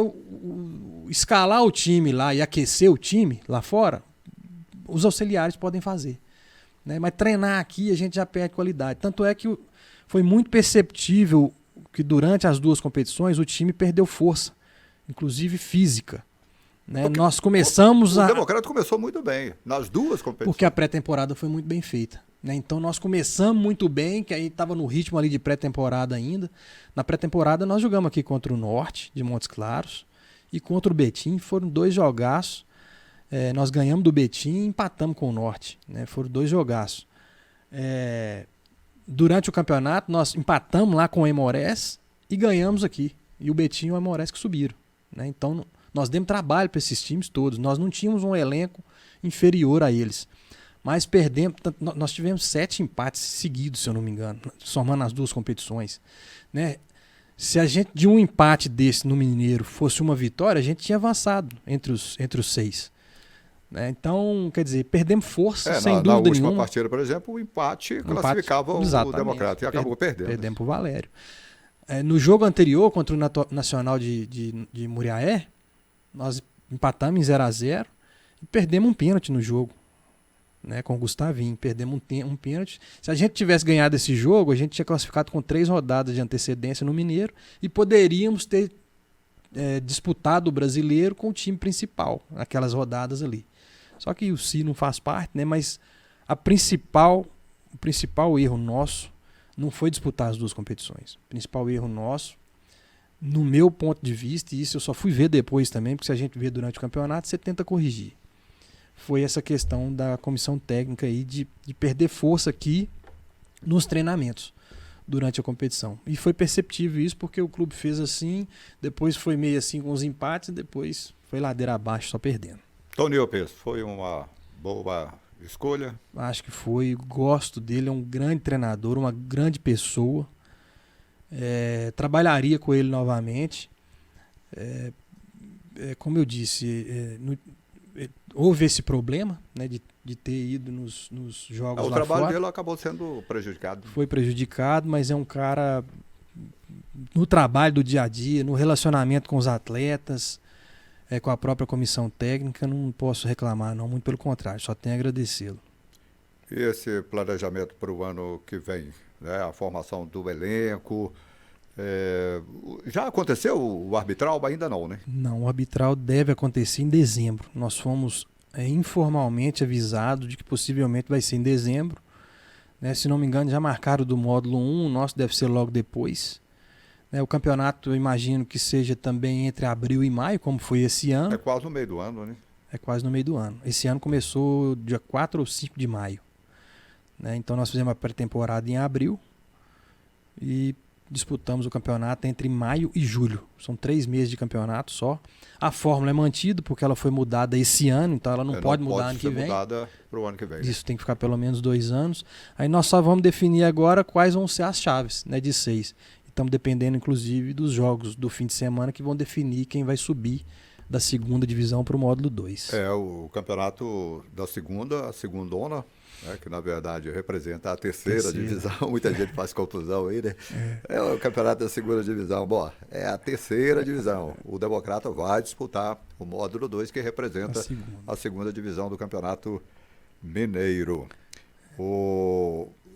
Speaker 2: escalar o time lá e aquecer o time lá fora, os auxiliares podem fazer. Né? Mas treinar aqui a gente já perde qualidade. Tanto é que foi muito perceptível que durante as duas competições o time perdeu força, inclusive física. Né? Nós começamos
Speaker 1: o Democrata começou muito bem nas duas competições.
Speaker 2: Porque a pré-temporada foi muito bem feita. Né? Então nós começamos muito bem, que aí estava no ritmo ali de pré-temporada ainda. Na pré-temporada nós jogamos aqui contra o Norte, de Montes Claros, e contra o Betim. Foram 2 jogaços. Nós ganhamos do Betim e empatamos com o Norte. Né? Foram 2 jogaços. Durante o campeonato nós empatamos lá com o Aimorés e ganhamos aqui. E o Betim e o Aimorés que subiram. Né? Então nós demos trabalho para esses times todos. Nós não tínhamos um elenco inferior a eles. Mas perdemos, nós tivemos 7 empates seguidos, se eu não me engano, somando as duas competições. Né? Se a gente, de um empate desse no Mineiro, fosse uma vitória, a gente tinha avançado entre os 6. Né? Então, quer dizer, perdemos força, sem dúvida nenhuma. Na
Speaker 1: última partida, por exemplo, o empate classificava o Democrata e acabou perdendo.
Speaker 2: Perdemos para o Valério. No jogo anterior, contra o Nacional de Muriaé, nós empatamos em 0-0 e perdemos um pênalti no jogo. Né, com o Gustavinho, perdemos um pênalti. Se a gente tivesse ganhado esse jogo, a gente tinha classificado com 3 rodadas de antecedência no Mineiro e poderíamos ter disputado o Brasileiro com o time principal, aquelas rodadas ali. Só que o Si não faz parte, né, mas o principal erro nosso não foi disputar as duas competições. O principal erro nosso, no meu ponto de vista, e isso eu só fui ver depois também, porque se a gente vê durante o campeonato, você tenta corrigir. Foi essa questão da comissão técnica aí de perder força aqui nos treinamentos durante a competição. E foi perceptível isso porque o clube fez assim, depois foi meio assim com os empates, depois foi ladeira abaixo só perdendo.
Speaker 1: Tony Lopes, foi uma boa escolha?
Speaker 2: Acho que foi, gosto dele, é um grande treinador, uma grande pessoa. Trabalharia com ele novamente. Como eu disse, houve esse problema, né, de ter ido nos jogos lá fora.
Speaker 1: O trabalho dele acabou sendo prejudicado.
Speaker 2: Foi prejudicado, mas é um cara no trabalho do dia a dia, no relacionamento com os atletas, com a própria comissão técnica, não posso reclamar, não, muito pelo contrário, só tenho a agradecê-lo.
Speaker 1: E esse planejamento para o ano que vem, né, a formação do elenco, já aconteceu o arbitral? Ainda não, né?
Speaker 2: Não, o arbitral deve acontecer em dezembro. Nós fomos informalmente avisados de que possivelmente vai ser em dezembro. Né? Se não me engano, já marcaram do módulo 1, o nosso deve ser logo depois. Né? O campeonato, eu imagino que seja também entre abril e maio, como foi esse ano.
Speaker 1: É quase no meio do ano, né?
Speaker 2: É quase no meio do ano. Esse ano começou dia 4 ou 5 de maio. Né? Então nós fizemos a pré-temporada em abril e disputamos o campeonato entre maio e julho. São 3 meses de campeonato só. A fórmula é mantida porque ela foi mudada esse ano, então ela não pode mudar ano que vem.
Speaker 1: Mudada para o ano que vem.
Speaker 2: Isso tem que ficar pelo menos 2 anos. Aí nós só vamos definir agora quais vão ser as chaves, né, de 6. Estamos dependendo, inclusive, dos jogos do fim de semana que vão definir quem vai subir da segunda divisão para o módulo 2.
Speaker 1: O campeonato da segunda, a segundona, né, que na verdade representa a terceira divisão. Muita gente faz confusão aí, né? É o campeonato da segunda divisão. Bom, é a terceira divisão. O Democrata vai disputar o módulo 2, que representa a segunda divisão do Campeonato Mineiro.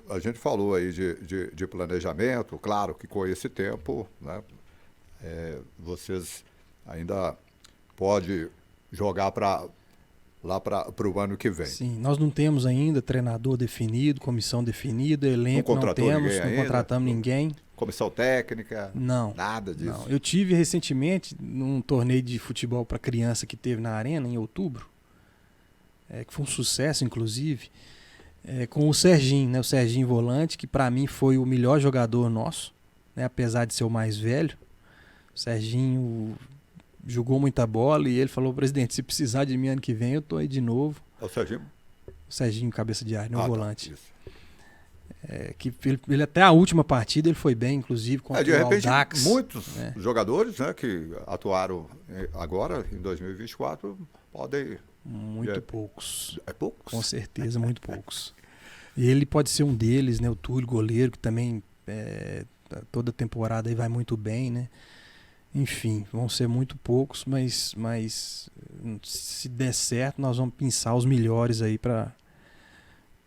Speaker 1: A gente falou aí de planejamento, claro que com esse tempo, né, vocês ainda podem jogar lá para o ano que vem.
Speaker 2: Sim, nós não temos ainda treinador definido, comissão definida, elenco não temos, não contratamos ninguém.
Speaker 1: Comissão técnica?
Speaker 2: Não.
Speaker 1: Nada disso?
Speaker 2: Não. Eu tive recentemente num torneio de futebol para criança que teve na Arena, em outubro, que foi um sucesso, inclusive, com o Serginho, né? O Serginho Volante, que para mim foi o melhor jogador nosso, né? Apesar de ser o mais velho. O Serginho jogou muita bola e ele falou: presidente, se precisar de mim ano que vem, eu tô aí de novo.
Speaker 1: É o Serginho?
Speaker 2: O Serginho, cabeça de área, né? O volante.
Speaker 1: Isso.
Speaker 2: Que ele até a última partida ele foi bem, inclusive, contra
Speaker 1: de repente,
Speaker 2: o Aldax.
Speaker 1: Muitos jogadores, né, que atuaram agora, em 2024, podem...
Speaker 2: Muito poucos.
Speaker 1: É poucos?
Speaker 2: Com certeza, muito poucos. E ele pode ser um deles, né? O Túlio, goleiro, que também toda temporada aí vai muito bem, né? Enfim, vão ser muito poucos, mas se der certo, nós vamos pensar os melhores aí para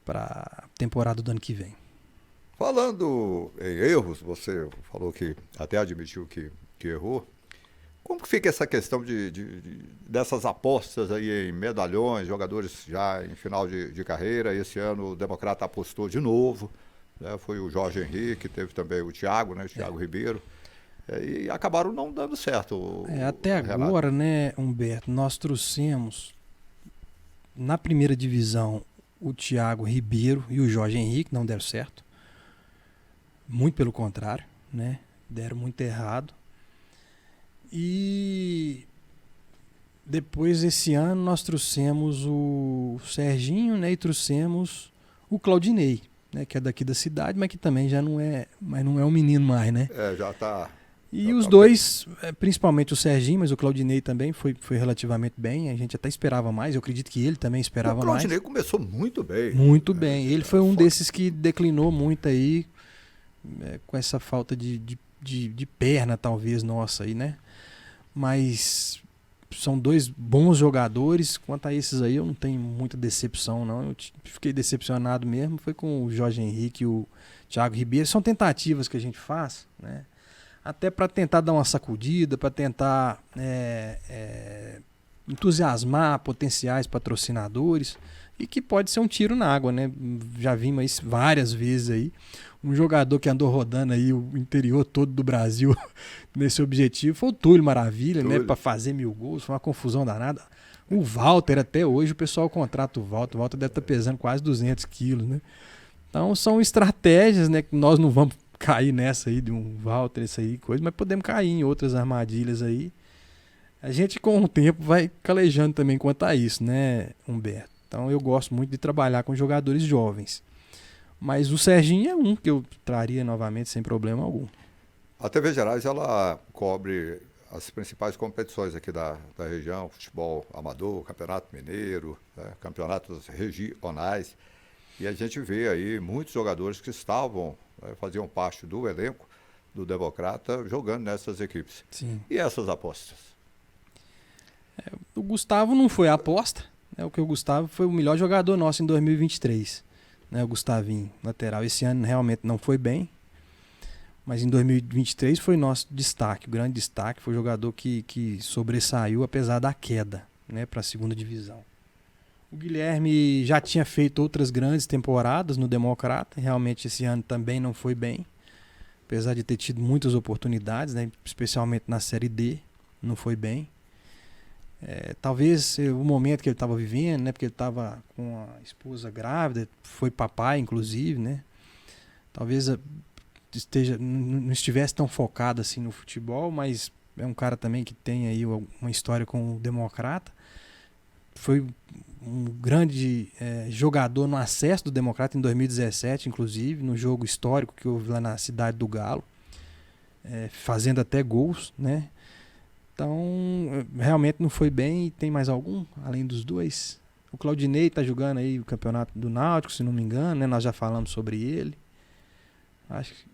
Speaker 2: a temporada do ano que vem.
Speaker 1: Falando em erros, você falou que até admitiu que errou. Como que fica essa questão dessas apostas aí em medalhões, jogadores já em final de carreira? Esse ano o Democrata apostou de novo, né? Foi o Jorge Henrique, teve também o Thiago, né? O Thiago Ribeiro. E acabaram não dando certo.
Speaker 2: Até agora, né, Humberto, nós trouxemos na primeira divisão o Thiago Ribeiro e o Jorge Henrique, não deram certo. Muito pelo contrário, né? Deram muito errado. E depois, esse ano, nós trouxemos o Serginho, né, e trouxemos o Claudinei, né, que é daqui da cidade, mas que também já não é um menino mais, né?
Speaker 1: Já está...
Speaker 2: E os dois, principalmente o Serginho, mas o Claudinei também foi relativamente bem. A gente até esperava mais, eu acredito que ele também esperava mais.
Speaker 1: O Claudinei começou muito bem.
Speaker 2: Muito bem. Ele foi um desses que declinou muito aí, com essa falta de perna, talvez, nossa aí, né? Mas são dois bons jogadores. Quanto a esses aí, eu não tenho muita decepção, não. Eu fiquei decepcionado mesmo, foi com o Jorge Henrique e o Thiago Ribeiro. São tentativas que a gente faz, né? Até para tentar dar uma sacudida, para tentar entusiasmar potenciais patrocinadores, e que pode ser um tiro na água, né? Já vimos isso várias vezes aí. Um jogador que andou rodando aí o interior todo do Brasil nesse objetivo foi o Túlio Maravilha, né? Para fazer 1000 gols, foi uma confusão danada. O Walter, até hoje, o pessoal contrata o Walter deve estar pesando quase 200 quilos, né? Então são estratégias, né? Que nós não vamos cair nessa aí de um Walter, isso aí, coisa, mas podemos cair em outras armadilhas aí. A gente, com o tempo, vai calejando também quanto a isso, né, Humberto? Então eu gosto muito de trabalhar com jogadores jovens. Mas o Serginho é um que eu traria novamente sem problema algum.
Speaker 1: A TV Gerais, ela cobre as principais competições aqui da região, futebol amador, campeonato mineiro, né, campeonatos regionais. E a gente vê aí muitos jogadores que faziam parte do elenco do Democrata jogando nessas equipes.
Speaker 2: Sim.
Speaker 1: E essas apostas?
Speaker 2: O Gustavo não foi a aposta, né? O Gustavo foi o melhor jogador nosso em 2023. Né? O Gustavinho, lateral. Esse ano realmente não foi bem, mas em 2023 foi nosso destaque, o grande destaque. Foi o jogador que sobressaiu apesar da queda, né, para a segunda divisão. O Guilherme já tinha feito outras grandes temporadas no Democrata. Realmente esse ano também não foi bem. Apesar de ter tido muitas oportunidades, né, especialmente na Série D, não foi bem. Talvez o momento que ele estava vivendo, né, porque ele estava com a esposa grávida, foi papai inclusive, né? Talvez não estivesse tão focado assim no futebol, mas é um cara também que tem aí uma história com o Democrata. Foi um grande jogador no acesso do Democrata em 2017, inclusive, no jogo histórico que houve lá na Cidade do Galo, fazendo até gols, né? Então, realmente não foi bem. E tem mais algum, além dos dois? O Claudinei está jogando aí o campeonato do Náutico, se não me engano, né? Nós já falamos sobre ele. Acho que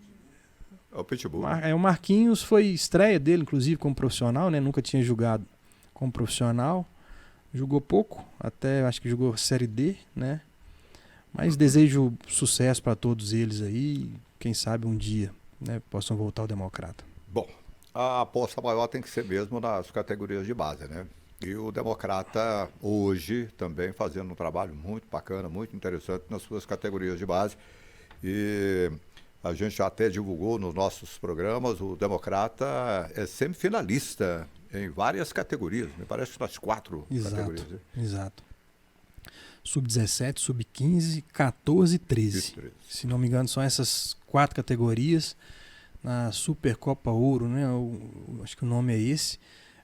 Speaker 1: É o Pitbull.
Speaker 2: o Marquinhos foi estreia dele, inclusive, como profissional, né? Nunca tinha jogado como profissional. Jogou pouco, até acho que jogou Série D, né? Mas desejo sucesso para todos eles aí. Quem sabe um dia, né, possam voltar ao Democrata.
Speaker 1: Bom, a aposta maior tem que ser mesmo nas categorias de base, né? E o Democrata hoje também fazendo um trabalho muito bacana, muito interessante nas suas categorias de base. E a gente já até divulgou nos nossos programas, o Democrata é semifinalista em várias categorias, me parece que nas 4 categorias. Né?
Speaker 2: Exato. Sub-17, sub-15, 14 e 13. Se não me engano, são essas 4 categorias. Na Supercopa Ouro, né? Acho que o nome é esse.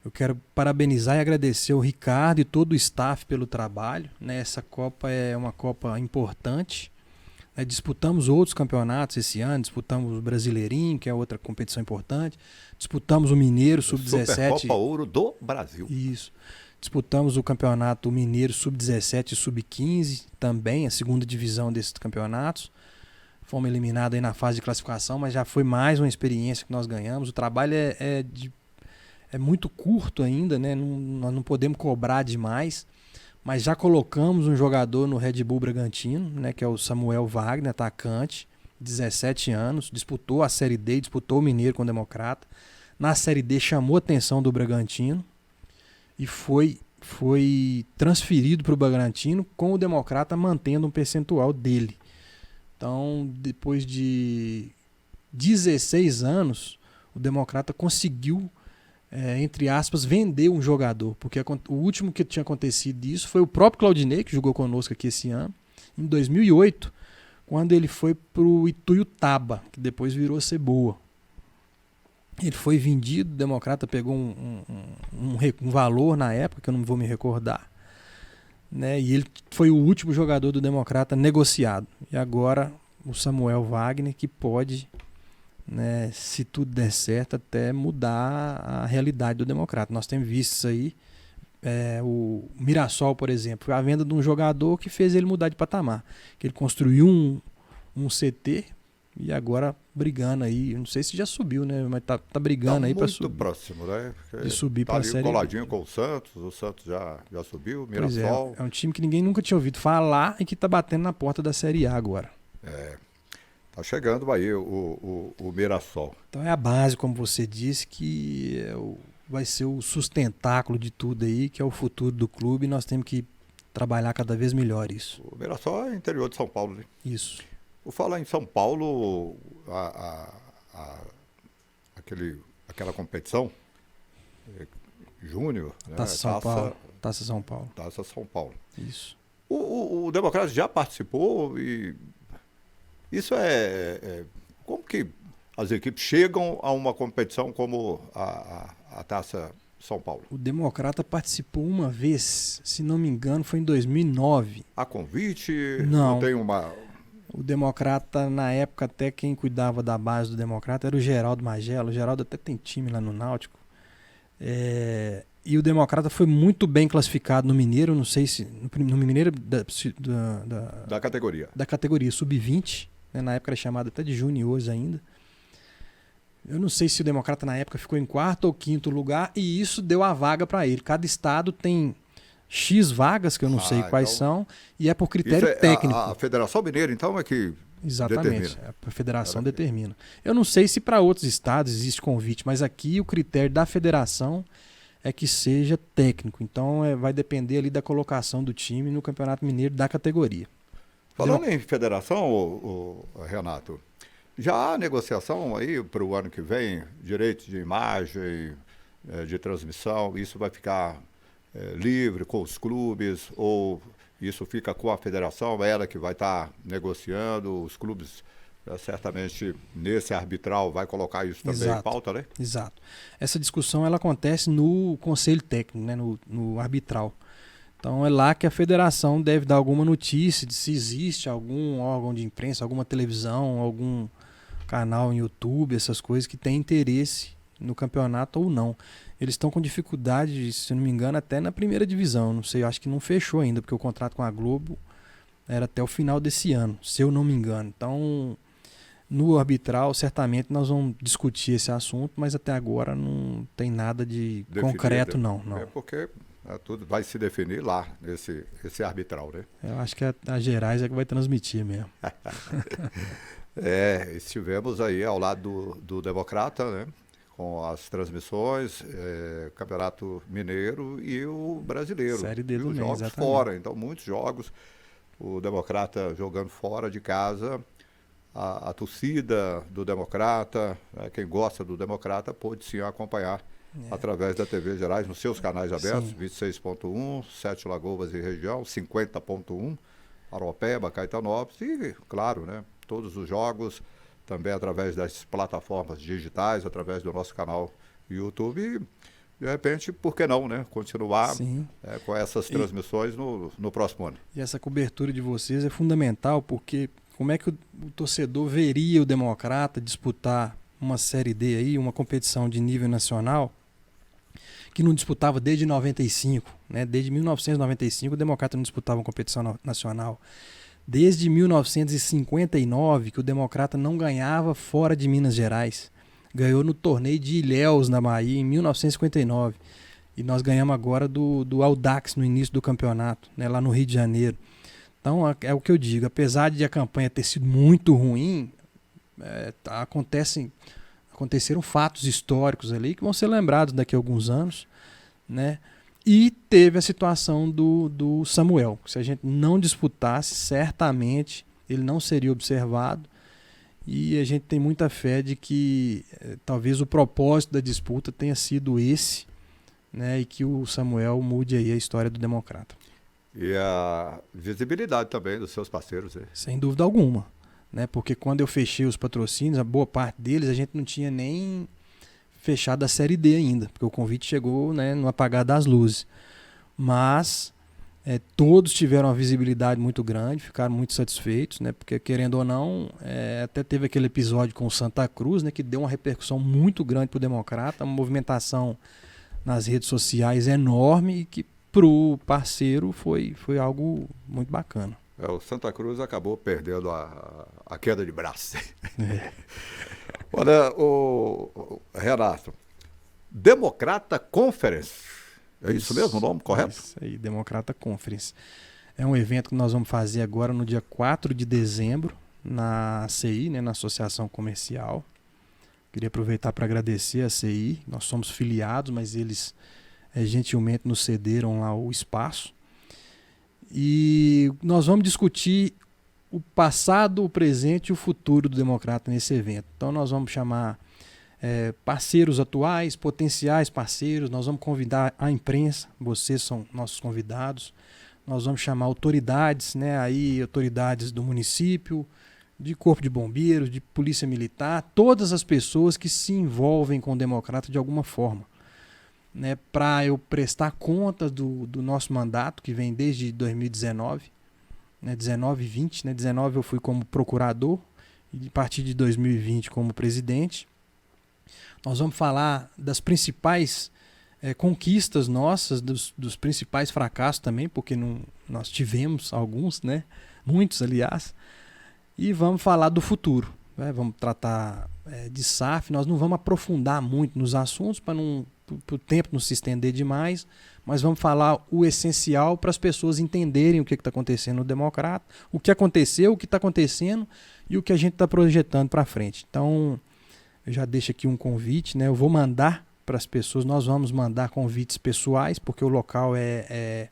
Speaker 2: Eu quero parabenizar e agradecer o Ricardo e todo o staff pelo trabalho, né? Essa Copa é uma Copa importante. Disputamos outros campeonatos esse ano, disputamos o Brasileirinho, que é outra competição importante. Disputamos o Mineiro Sub-17.
Speaker 1: Supercopa Ouro do Brasil.
Speaker 2: Isso. Disputamos o Campeonato Mineiro Sub-17 e Sub-15, também a segunda divisão desses campeonatos. Fomos eliminados aí na fase de classificação, mas já foi mais uma experiência que nós ganhamos. O trabalho é muito curto ainda, né? Nós não podemos cobrar demais, mas já colocamos um jogador no Red Bull Bragantino, né? Que é o Samuel Wagner, atacante, 17 anos, disputou a Série D, disputou o Mineiro com o Democrata. Na Série D chamou a atenção do Bragantino e foi transferido para o Bragantino com o Democrata mantendo um percentual dele. Então, depois de 16 anos, o Democrata conseguiu, entre aspas, vender um jogador. Porque o último que tinha acontecido isso foi o próprio Claudinei, que jogou conosco aqui esse ano, em 2008, quando ele foi para o Ituiutaba, que depois virou Ceboa. Ele foi vendido, o Democrata pegou um valor na época, que eu não vou me recordar, né? E ele foi o último jogador do Democrata negociado. E agora o Samuel Wagner, que pode, né, se tudo der certo, até mudar a realidade do Democrata. Nós temos visto isso aí. O Mirassol, por exemplo, foi a venda de um jogador que fez ele mudar de patamar. Que ele construiu um CT e agora brigando aí. Eu não sei se já subiu, né? Mas tá brigando aí para subir.
Speaker 1: Muito próximo, né?
Speaker 2: De subir para a Série B.
Speaker 1: Coladinho com o Santos já subiu, o Mirassol.
Speaker 2: É um time que ninguém nunca tinha ouvido falar e que tá batendo na porta da Série A agora.
Speaker 1: Tá chegando aí o Mirassol.
Speaker 2: Então é a base, como você disse, que vai ser o sustentáculo de tudo aí, que é o futuro do clube, e nós temos que trabalhar cada vez melhor isso.
Speaker 1: O Mirassol é interior de São Paulo, né?
Speaker 2: Isso.
Speaker 1: Vou falar em São Paulo, aquela competição júnior, né?
Speaker 2: Taça São Paulo. Taça São Paulo. Isso.
Speaker 1: O Democrata já participou e isso como que as equipes chegam a uma competição como a Taça São Paulo?
Speaker 2: O Democrata participou uma vez, se não me engano, foi em 2009.
Speaker 1: A convite?
Speaker 2: Não.
Speaker 1: Tem uma...
Speaker 2: O Democrata, na época, até quem cuidava da base do Democrata era o Geraldo Magela. O Geraldo até tem time lá no Náutico. E o Democrata foi muito bem classificado no Mineiro, não sei se... No Mineiro
Speaker 1: da categoria.
Speaker 2: Da categoria Sub-20, né? Na época era chamado até de juniores ainda. Eu não sei se o Democrata na época ficou em 4º ou 5º lugar e isso deu a vaga para ele. Cada estado tem X vagas, que eu não sei quais são, e é por critério técnico.
Speaker 1: A Federação Mineira, então, é que
Speaker 2: exatamente,
Speaker 1: determina.
Speaker 2: A federação determina. Eu não sei se para outros estados existe convite, mas aqui o critério da federação é que seja técnico. Então vai depender ali da colocação do time no Campeonato Mineiro da categoria.
Speaker 1: Falando em federação, Renato, já há negociação aí para o ano que vem, direitos de imagem, de transmissão, isso vai ficar livre com os clubes ou isso fica com a federação, ela que vai estar negociando, os clubes certamente nesse arbitral vai colocar isso também
Speaker 2: Exato.
Speaker 1: em pauta, né?
Speaker 2: Exato. Essa discussão ela acontece no conselho técnico, né, no arbitral. Então é lá que a federação deve dar alguma notícia de se existe algum órgão de imprensa, alguma televisão, algum canal em YouTube, essas coisas que tem interesse no campeonato ou não. Eles estão com dificuldade, se não me engano, até na primeira divisão. Não sei, eu acho que não fechou ainda, porque o contrato com a Globo era até o final desse ano, se eu não me engano. Então, no arbitral, certamente nós vamos discutir esse assunto, mas até agora não tem nada de concreto, não.
Speaker 1: É porque tudo vai se definir lá, esse arbitral, né?
Speaker 2: Eu acho que a Gerais é que vai transmitir mesmo.
Speaker 1: Estivemos aí ao lado do Democrata, né? Com as transmissões, Campeonato Mineiro e o Brasileiro.
Speaker 2: Série D
Speaker 1: e os jogos
Speaker 2: exatamente.
Speaker 1: fora, então muitos jogos, o Democrata jogando fora de casa, a torcida do Democrata, né, quem gosta do Democrata pôde sim acompanhar através da TV Gerais, nos seus canais abertos, 26.1, 7 Lagoas e região, 50.1, Aropeba, Caetanópolis e, claro, né, todos os jogos, também através das plataformas digitais, através do nosso canal YouTube e, de repente, por que não, né? Continuar com essas transmissões no próximo ano.
Speaker 2: E essa cobertura de vocês é fundamental, porque como é que o torcedor veria o Democrata disputar uma Série D aí, uma competição de nível nacional, que não disputava desde 95, né? Desde 1995 o Democrata não disputava uma competição nacional. Desde 1959, que o Democrata não ganhava fora de Minas Gerais. Ganhou no torneio de Ilhéus, na Bahia, em 1959. E nós ganhamos agora do Audax no início do campeonato, né, lá no Rio de Janeiro. Então, é o que eu digo. Apesar de a campanha ter sido muito ruim, aconteceram fatos históricos ali que vão ser lembrados daqui a alguns anos, né? E teve a situação do Samuel. Se a gente não disputasse, certamente ele não seria observado. E a gente tem muita fé de que talvez o propósito da disputa tenha sido esse, né? E que o Samuel mude aí a história do Democrata.
Speaker 1: E a visibilidade também dos seus parceiros.
Speaker 2: Sem dúvida alguma, né? Porque quando eu fechei os patrocínios, a boa parte deles a gente não tinha nem fechado a Série D ainda, porque o convite chegou, né, no apagar das luzes. Mas todos tiveram uma visibilidade muito grande, ficaram muito satisfeitos, né, porque querendo ou não, até teve aquele episódio com o Santa Cruz, né, que deu uma repercussão muito grande para o Democrata, uma movimentação nas redes sociais enorme e que para o parceiro foi algo muito bacana.
Speaker 1: O Santa Cruz acabou perdendo a queda de braço. Olha, o Renato, Democrata Conference, é isso mesmo o nome correto?
Speaker 2: Isso aí, Democrata Conference. É um evento que nós vamos fazer agora no dia 4 de dezembro, na CI, né, na Associação Comercial. Queria aproveitar para agradecer a CI, nós somos filiados, mas eles gentilmente nos cederam lá o espaço. E nós vamos discutir o passado, o presente e o futuro do Democrata nesse evento. Então nós vamos chamar parceiros atuais, potenciais parceiros, nós vamos convidar a imprensa, vocês são nossos convidados, nós vamos chamar autoridades, né, aí, autoridades do município, de Corpo de Bombeiros, de Polícia Militar, todas as pessoas que se envolvem com o Democrata de alguma forma, né, para eu prestar conta do nosso mandato, que vem desde 2019, né, 19 e 20, né, 19 eu fui como procurador, e a partir de 2020 como presidente. Nós vamos falar das principais conquistas nossas, dos principais fracassos também, porque nós tivemos alguns, né, muitos aliás, e vamos falar do futuro, né, vamos tratar de SAF, nós não vamos aprofundar muito nos assuntos para o tempo não se estender demais, mas vamos falar o essencial para as pessoas entenderem o que está acontecendo no Democrata, o que aconteceu, o que está acontecendo e o que a gente está projetando para frente. Então, eu já deixo aqui um convite, né? Eu vou mandar para as pessoas, nós vamos mandar convites pessoais, porque o local é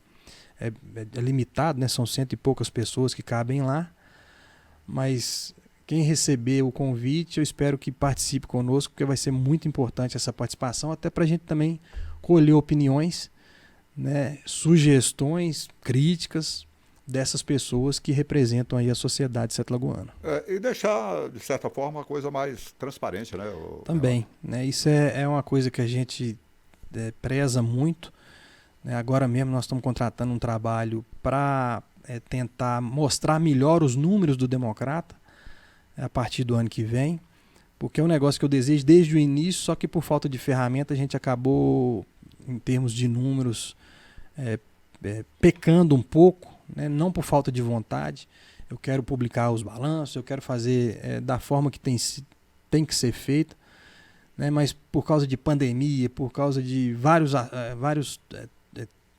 Speaker 2: limitado, né? São 100 e poucas pessoas que cabem lá, mas quem receber o convite, eu espero que participe conosco, porque vai ser muito importante essa participação, até para a gente também colher opiniões, né, sugestões, críticas, dessas pessoas que representam aí a sociedade sete-lagoana.
Speaker 1: E deixar, de certa forma, a coisa mais transparente, né?
Speaker 2: Também, né? Isso é uma coisa que a gente preza muito, né? Agora mesmo nós estamos contratando um trabalho para tentar mostrar melhor os números do Democrata a partir do ano que vem, porque é um negócio que eu desejo desde o início, só que por falta de ferramenta a gente acabou, em termos de números, pecando um pouco, né? Não por falta de vontade. Eu quero publicar os balanços, eu quero fazer da forma que tem que ser feita, né? Mas por causa de pandemia, por causa de vários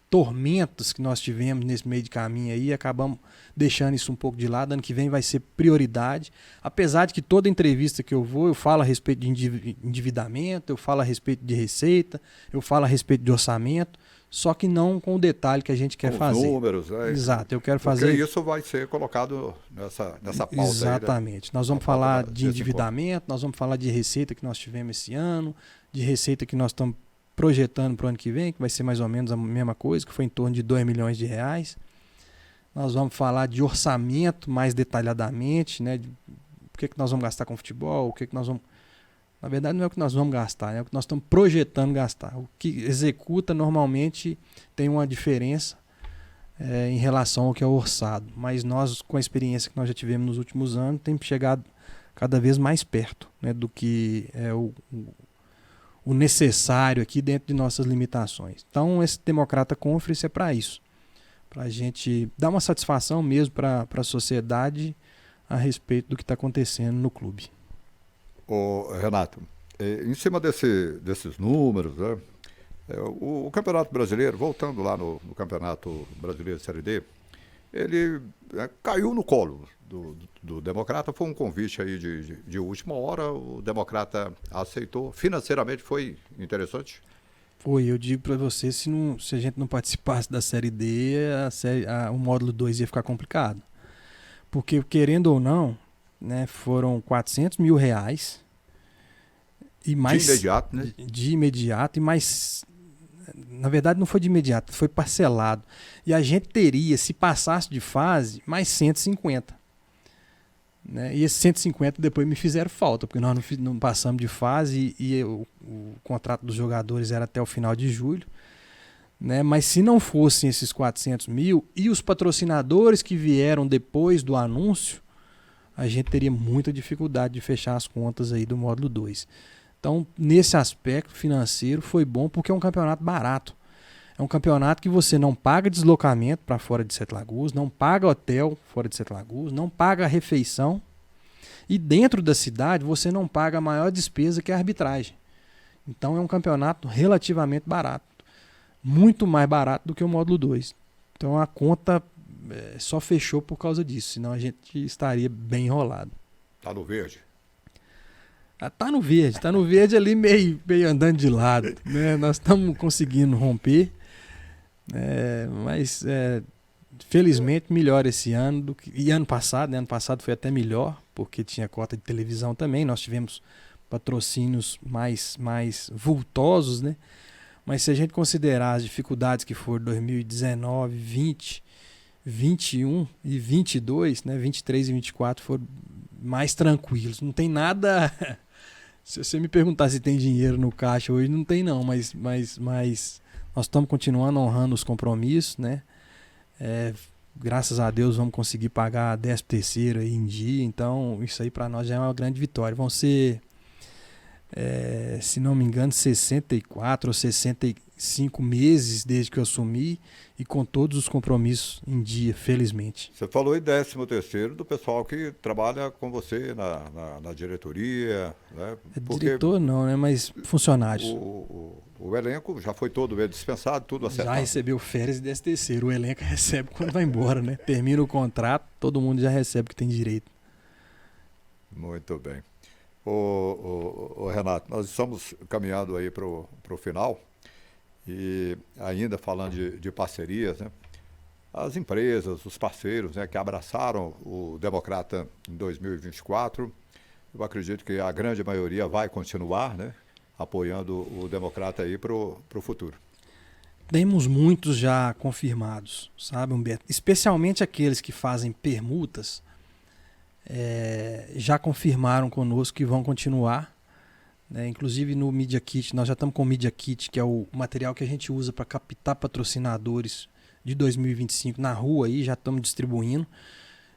Speaker 2: tormentos que nós tivemos nesse meio de caminho aí, acabamos deixando isso um pouco de lado. Ano que vem vai ser prioridade, apesar de que toda entrevista que eu falo a respeito de endividamento, eu falo a respeito de receita, eu falo a respeito de orçamento, só que não com o detalhe que a gente quer fazer.
Speaker 1: Os números, né?
Speaker 2: Exato, eu quero fazer...
Speaker 1: Porque isso vai ser colocado nessa pauta.
Speaker 2: Exatamente.
Speaker 1: Aí, né?
Speaker 2: Nós vamos falar de endividamento, nós vamos falar de receita que nós tivemos esse ano, de receita que nós estamos projetando para o ano que vem, que vai ser mais ou menos a mesma coisa, que foi em torno de R$2 milhões. Nós vamos falar de orçamento mais detalhadamente, né? De o que nós vamos gastar com futebol, o que nós vamos... Na verdade, não é o que nós vamos gastar, é o que nós estamos projetando gastar. O que executa normalmente tem uma diferença em relação ao que é orçado. Mas nós, com a experiência que nós já tivemos nos últimos anos, temos chegado cada vez mais perto, né, do que é o necessário aqui dentro de nossas limitações. Então, esse Democrata Conference é para isso. Para a gente dar uma satisfação mesmo para a sociedade a respeito do que está acontecendo no clube.
Speaker 1: Renato, em cima desses números, né, o Campeonato Brasileiro, voltando lá no Campeonato Brasileiro de Série D, ele caiu no colo do Democrata. Foi um convite aí de última hora, o Democrata aceitou. Financeiramente foi interessante?
Speaker 2: Foi, eu digo para você, se a gente não participasse da Série D, o módulo 2 ia ficar complicado. Porque, querendo ou não, né, foram R$400 mil e mais
Speaker 1: de imediato, né?
Speaker 2: De imediato, e mais, na verdade não foi de imediato, foi parcelado, e a gente teria, se passasse de fase, mais 150, né? E esses 150 depois me fizeram falta, porque nós não passamos de fase e o contrato dos jogadores era até o final de julho, né? Mas se não fossem esses 400 mil e os patrocinadores que vieram depois do anúncio, a gente teria muita dificuldade de fechar as contas aí do módulo 2. Então, nesse aspecto financeiro, foi bom porque é um campeonato barato. É um campeonato que você não paga deslocamento para fora de Sete Lagoas, não paga hotel fora de Sete Lagoas, não paga refeição. E dentro da cidade, você não paga a maior despesa, que é a arbitragem. Então, é um campeonato relativamente barato. Muito mais barato do que o módulo 2. Então, a conta só fechou por causa disso, senão a gente estaria bem enrolado.
Speaker 1: Tá no verde?
Speaker 2: Tá no verde ali meio andando de lado, né? Nós estamos conseguindo romper, mas felizmente melhor esse ano e ano passado, né? Ano passado foi até melhor, porque tinha cota de televisão também, nós tivemos patrocínios mais vultosos, né? Mas se a gente considerar as dificuldades que foram 2019, 20, 21 e 22, né? 23 e 24 foram mais tranquilos. Não tem nada... Se você me perguntar se tem dinheiro no caixa hoje, não tem não, mas nós estamos continuando honrando os compromissos, né? Graças a Deus vamos conseguir pagar 13º aí em dia, então isso aí para nós já é uma grande vitória. Vão ser, se não me engano, 64 ou 65 meses desde que eu assumi e com todos os compromissos em dia, felizmente.
Speaker 1: Você falou em 13º do pessoal que trabalha com você na diretoria, né?
Speaker 2: Diretor não, né? Mas funcionários.
Speaker 1: O elenco já foi todo dispensado, tudo acertado.
Speaker 2: Já recebeu férias e 13º. O elenco recebe quando vai embora, né? Termina o contrato, todo mundo já recebe o que tem direito.
Speaker 1: Muito bem. Ô Renato, nós estamos caminhando aí para o final e ainda falando de parcerias, né? As empresas, os parceiros, né, que abraçaram o Democrata em 2024, eu acredito que a grande maioria vai continuar, né, apoiando o Democrata aí para o futuro.
Speaker 2: Temos muitos já confirmados, sabe, Humberto? Especialmente aqueles que fazem permutas, já confirmaram conosco que vão continuar. Né? Inclusive no Media Kit, nós já estamos com o Media Kit, que é o material que a gente usa para captar patrocinadores de 2025 na rua, aí, já estamos distribuindo.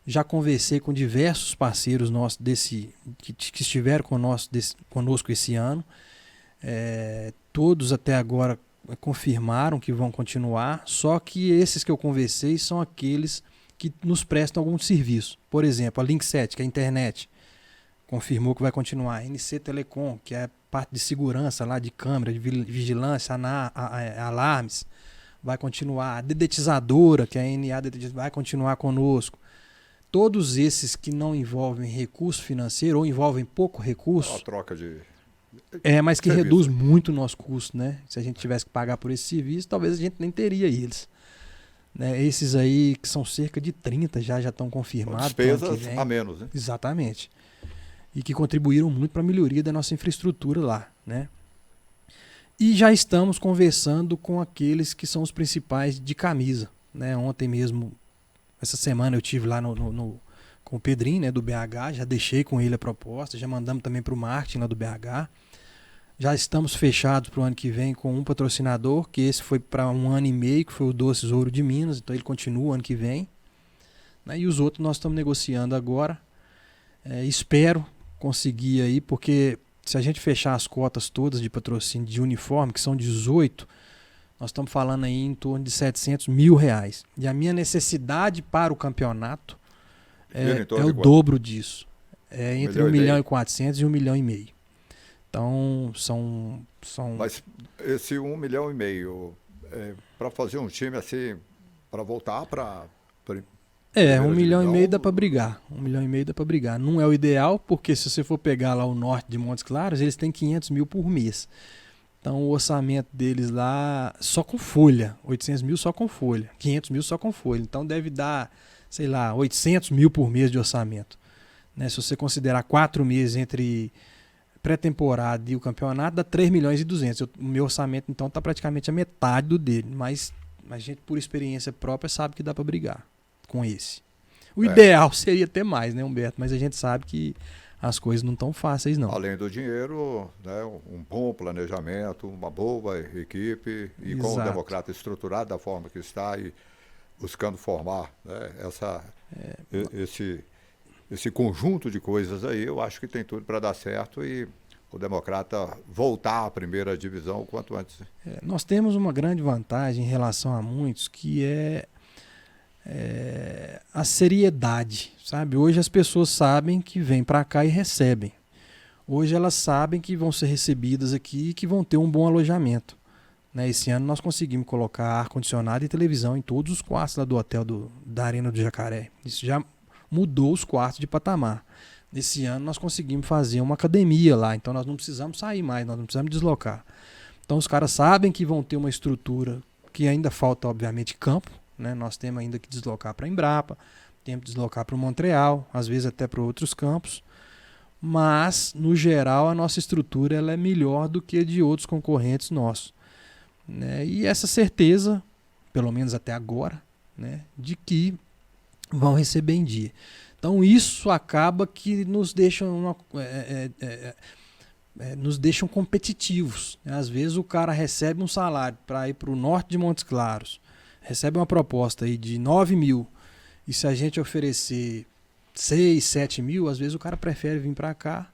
Speaker 2: Já conversei com diversos parceiros nossos que estiveram conosco esse ano. Todos até agora confirmaram que vão continuar, só que esses que eu conversei são aqueles que nos prestam algum serviço. Por exemplo, a Link7, que é a internet, confirmou que vai continuar. A NC Telecom, que é a parte de segurança lá, de câmera, de vigilância, alarmes, vai continuar. A dedetizadora, que é a NA Dedetizadora, vai continuar conosco. Todos esses que não envolvem recurso financeiro ou envolvem pouco recurso...
Speaker 1: A troca de...
Speaker 2: mas que serviço. Reduz muito o nosso custo, né? Se a gente tivesse que pagar por esse serviço, talvez a gente nem teria eles. Né? Esses aí, que são cerca de 30, já estão confirmados.
Speaker 1: Despesas a menos, né?
Speaker 2: Exatamente. E que contribuíram muito para a melhoria da nossa infraestrutura lá, né? E já estamos conversando com aqueles que são os principais de camisa, né? Ontem mesmo, essa semana eu tive lá com o Pedrinho, né, do BH, já deixei com ele a proposta, já mandamos também para o marketing lá do BH. Já estamos fechados para o ano que vem com um patrocinador, que esse foi para 1 ano e meio, que foi o Doces Ouro de Minas, então ele continua o ano que vem. Né? E os outros nós estamos negociando agora. Espero conseguir aí, porque se a gente fechar as cotas todas de patrocínio de uniforme, que são 18, nós estamos falando aí em torno de R$700 mil. E a minha necessidade para o campeonato é o dobro disso. É entre 1 milhão e 400 e 1 milhão e meio. Então, são...
Speaker 1: Mas esse 1 milhão e meio, para fazer um time assim, para voltar para...
Speaker 2: 1 milhão e meio dá para brigar. 1 milhão e meio dá para brigar. Não é o ideal, porque se você for pegar lá o norte de Montes Claros, eles têm 500 mil por mês. Então, o orçamento deles lá, só com folha. 800 mil só com folha. 500 mil só com folha. Então, deve dar, sei lá, 800 mil por mês de orçamento. Né? Se você considerar 4 meses entre pré-temporada e o campeonato, dá 3 milhões e 200. O meu orçamento, então, está praticamente a metade do dele. Mas a gente, por experiência própria, sabe que dá para brigar com esse. O ideal seria ter mais, né, Humberto? Mas a gente sabe que as coisas não estão fáceis, não.
Speaker 1: Além do dinheiro, né, um bom planejamento, uma boa equipe e com o Democrata estruturado da forma que está e buscando formar, né, esse conjunto de coisas aí, eu acho que tem tudo para dar certo e o Democrata voltar à primeira divisão o quanto antes.
Speaker 2: Nós temos uma grande vantagem em relação a muitos, que é a seriedade, sabe? Hoje as pessoas sabem que vêm para cá e recebem. Hoje elas sabem que vão ser recebidas aqui e que vão ter um bom alojamento. Né? Esse ano nós conseguimos colocar ar-condicionado e televisão em todos os quartos lá do hotel da Arena do Jacaré. Isso já mudou os quartos de patamar. Esse ano nós conseguimos fazer uma academia lá, então nós não precisamos sair mais, nós não precisamos deslocar. Então os caras sabem que vão ter uma estrutura que ainda falta, obviamente, campo. Né? Nós temos ainda que deslocar para a Embrapa, temos que deslocar para o Montreal, às vezes até para outros campos, mas no geral a nossa estrutura ela é melhor do que a de outros concorrentes nossos. Né? E essa certeza, pelo menos até agora, né, de que vão receber em dia. Então isso acaba que nos deixam competitivos. Né? Às vezes o cara recebe um salário para ir para o norte de Montes Claros, recebe uma proposta aí de 9 mil, e se a gente oferecer 6, 7 mil, às vezes o cara prefere vir para cá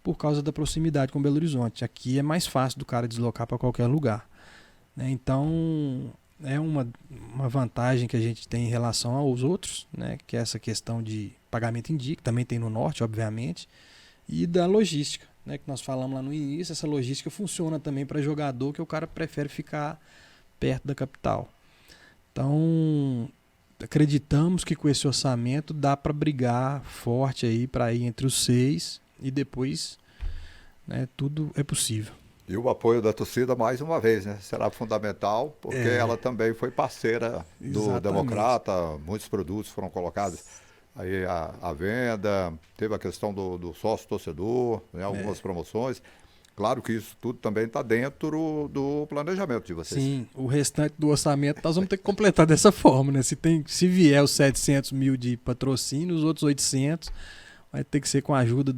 Speaker 2: por causa da proximidade com Belo Horizonte. Aqui é mais fácil do cara deslocar para qualquer lugar. Né? Então, é uma vantagem que a gente tem em relação aos outros, né? Que é essa questão de pagamento em dia, que também tem no norte, obviamente, e da logística, né? Que nós falamos lá no início. Essa logística funciona também para jogador, que o cara prefere ficar perto da capital. Então, acreditamos que com esse orçamento dá para brigar forte aí, para ir entre os 6 e depois, né, tudo é possível.
Speaker 1: E o apoio da torcida, mais uma vez, né, será fundamental, porque ela também foi parceira do Democrata, muitos produtos foram colocados aí à venda, teve a questão do sócio-torcedor, né, algumas promoções. Claro que isso tudo também está dentro do planejamento de vocês.
Speaker 2: Sim, o restante do orçamento nós vamos ter que completar dessa forma, né? Se vier os 700 mil de patrocínio, os outros 800 vai ter que ser com a ajuda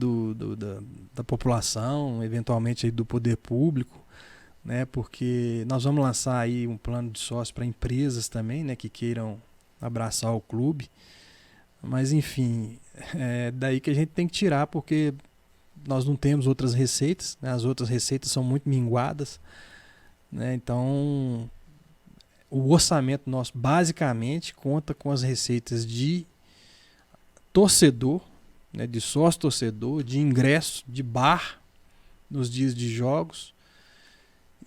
Speaker 2: da população, eventualmente aí do poder público, né? Porque nós vamos lançar aí um plano de sócio para empresas também, né? Que queiram abraçar o clube. Mas enfim, é daí que a gente tem que tirar, porque nós não temos outras receitas, né? As outras receitas são muito minguadas, né? Então, o orçamento nosso basicamente conta com as receitas de torcedor, né? De sócio-torcedor, de ingresso, de bar nos dias de jogos,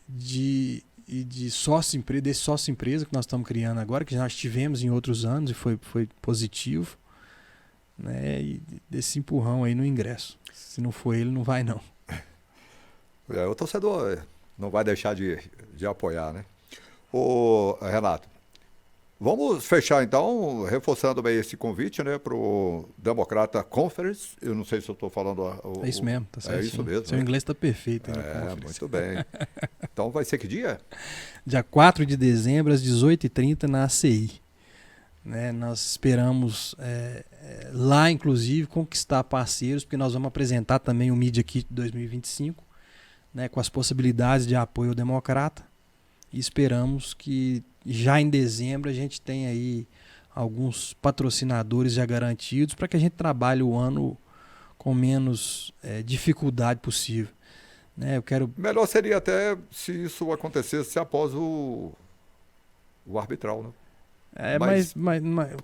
Speaker 2: e de sócio-empresa, desse sócio-empresa que nós estamos criando agora, que nós tivemos em outros anos e foi positivo, né? E desse empurrão aí no ingresso. Se não for ele, não vai não.
Speaker 1: O torcedor não vai deixar de apoiar, né? Ô, Renato, vamos fechar então, reforçando bem esse convite, né, para o Democrata Conference. Eu não sei se eu estou falando...
Speaker 2: É isso mesmo, tá certo.
Speaker 1: É isso mesmo.
Speaker 2: Seu inglês está perfeito.
Speaker 1: Muito bem. Então vai ser que dia?
Speaker 2: Dia 4 de dezembro, às 18h30, na ACI. Né, nós esperamos lá, inclusive, conquistar parceiros, porque nós vamos apresentar também o Media Kit 2025, né, com as possibilidades de apoio ao Democrata. E esperamos que já em dezembro a gente tenha aí alguns patrocinadores já garantidos para que a gente trabalhe o ano com menos dificuldade possível. Né, eu quero...
Speaker 1: Melhor seria até se isso acontecesse após o arbitral, né?
Speaker 2: Mas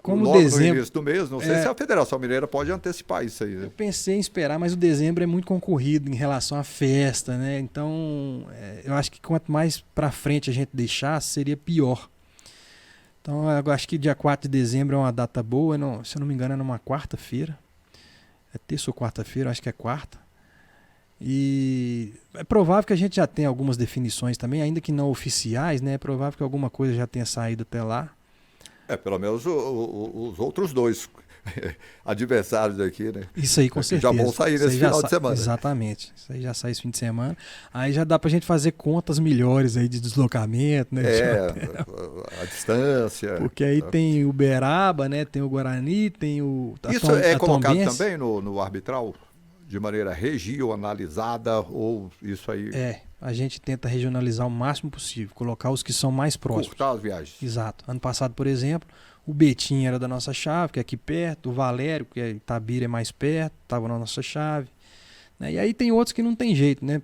Speaker 2: como
Speaker 1: logo
Speaker 2: dezembro...
Speaker 1: no início do mês, não sei se a Federação Mineira pode antecipar isso aí. Né?
Speaker 2: Eu pensei em esperar, mas o dezembro é muito concorrido em relação à festa, né? Então, eu acho que quanto mais para frente a gente deixar, seria pior. Então, eu acho que dia 4 de dezembro é uma data boa, se eu não me engano é numa quarta-feira. É terça ou quarta-feira, acho que é quarta. E é provável que a gente já tenha algumas definições também, ainda que não oficiais, né? É provável que alguma coisa já tenha saído até lá.
Speaker 1: Pelo menos os outros dois adversários aqui, né?
Speaker 2: Isso aí, com certeza.
Speaker 1: Já vão sair nesse final de semana.
Speaker 2: Exatamente. Isso aí já sai esse fim de semana. Aí já dá pra gente fazer contas melhores aí de deslocamento, né?
Speaker 1: A distância.
Speaker 2: Porque aí tem o Uberaba, né? Tem o Guarani, tem o...
Speaker 1: Isso é colocado também no arbitral? De maneira regionalizada ou isso aí?
Speaker 2: A gente tenta regionalizar o máximo possível, colocar os que são mais próximos.
Speaker 1: Cortar as viagens.
Speaker 2: Exato. Ano passado, por exemplo, o Betim era da nossa chave, que é aqui perto, o Valério, que é Itabira, é mais perto, estava na nossa chave. Né? E aí tem outros que não tem jeito, né?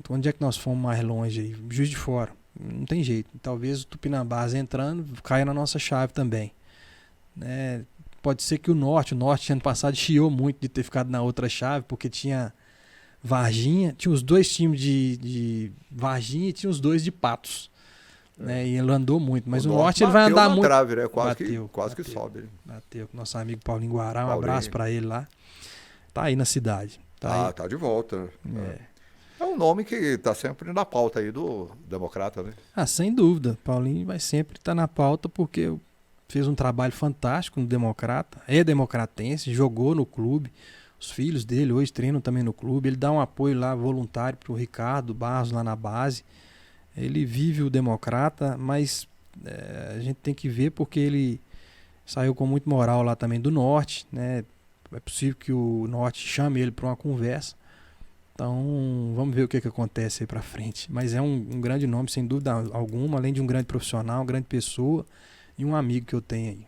Speaker 2: Onde é que nós fomos mais longe aí? Juiz de Fora. Não tem jeito. Talvez o Tupinambás entrando caia na nossa chave também. Né? Pode ser que o Norte ano passado chiou muito de ter ficado na outra chave, porque tinha Varginha, tinha os dois times de Varginha e tinha os dois de Patos. Né? E ele andou muito, mas o Norte ele vai andar muito.
Speaker 1: Trave, né? Quase que sobe.
Speaker 2: Bateu com nosso amigo Paulinho Guará, um abraço para ele lá. Tá aí na cidade.
Speaker 1: Tá de volta. É um nome que está sempre na pauta aí do Democrata, né?
Speaker 2: Sem dúvida. Paulinho vai sempre estar na pauta porque fez um trabalho fantástico no Democrata, é democratense, jogou no clube. Os filhos dele hoje treinam também no clube. Ele dá um apoio lá voluntário para o Ricardo Barros lá na base. Ele vive o Democrata, mas a gente tem que ver porque ele saiu com muito moral lá também do Norte. Né? É possível que o Norte chame ele para uma conversa. Então vamos ver o que acontece aí para frente. Mas é um grande nome, sem dúvida alguma, além de um grande profissional, uma grande pessoa e um amigo que eu tenho aí.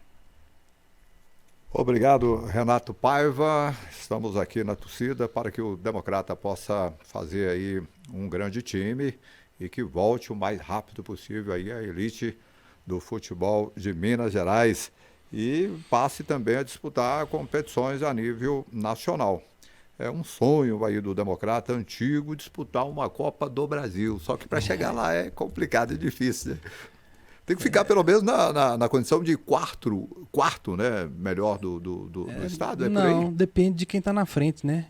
Speaker 1: Obrigado, Renato Paiva. Estamos aqui na torcida para que o Democrata possa fazer aí um grande time e que volte o mais rápido possível aí a elite do futebol de Minas Gerais e passe também a disputar competições a nível nacional. É um sonho aí do Democrata antigo disputar uma Copa do Brasil, só que para chegar lá é complicado e difícil, né? Tem que ficar pelo menos na condição de quarto, né? Melhor do estado,
Speaker 2: não, por aí? Depende de quem está na frente, né?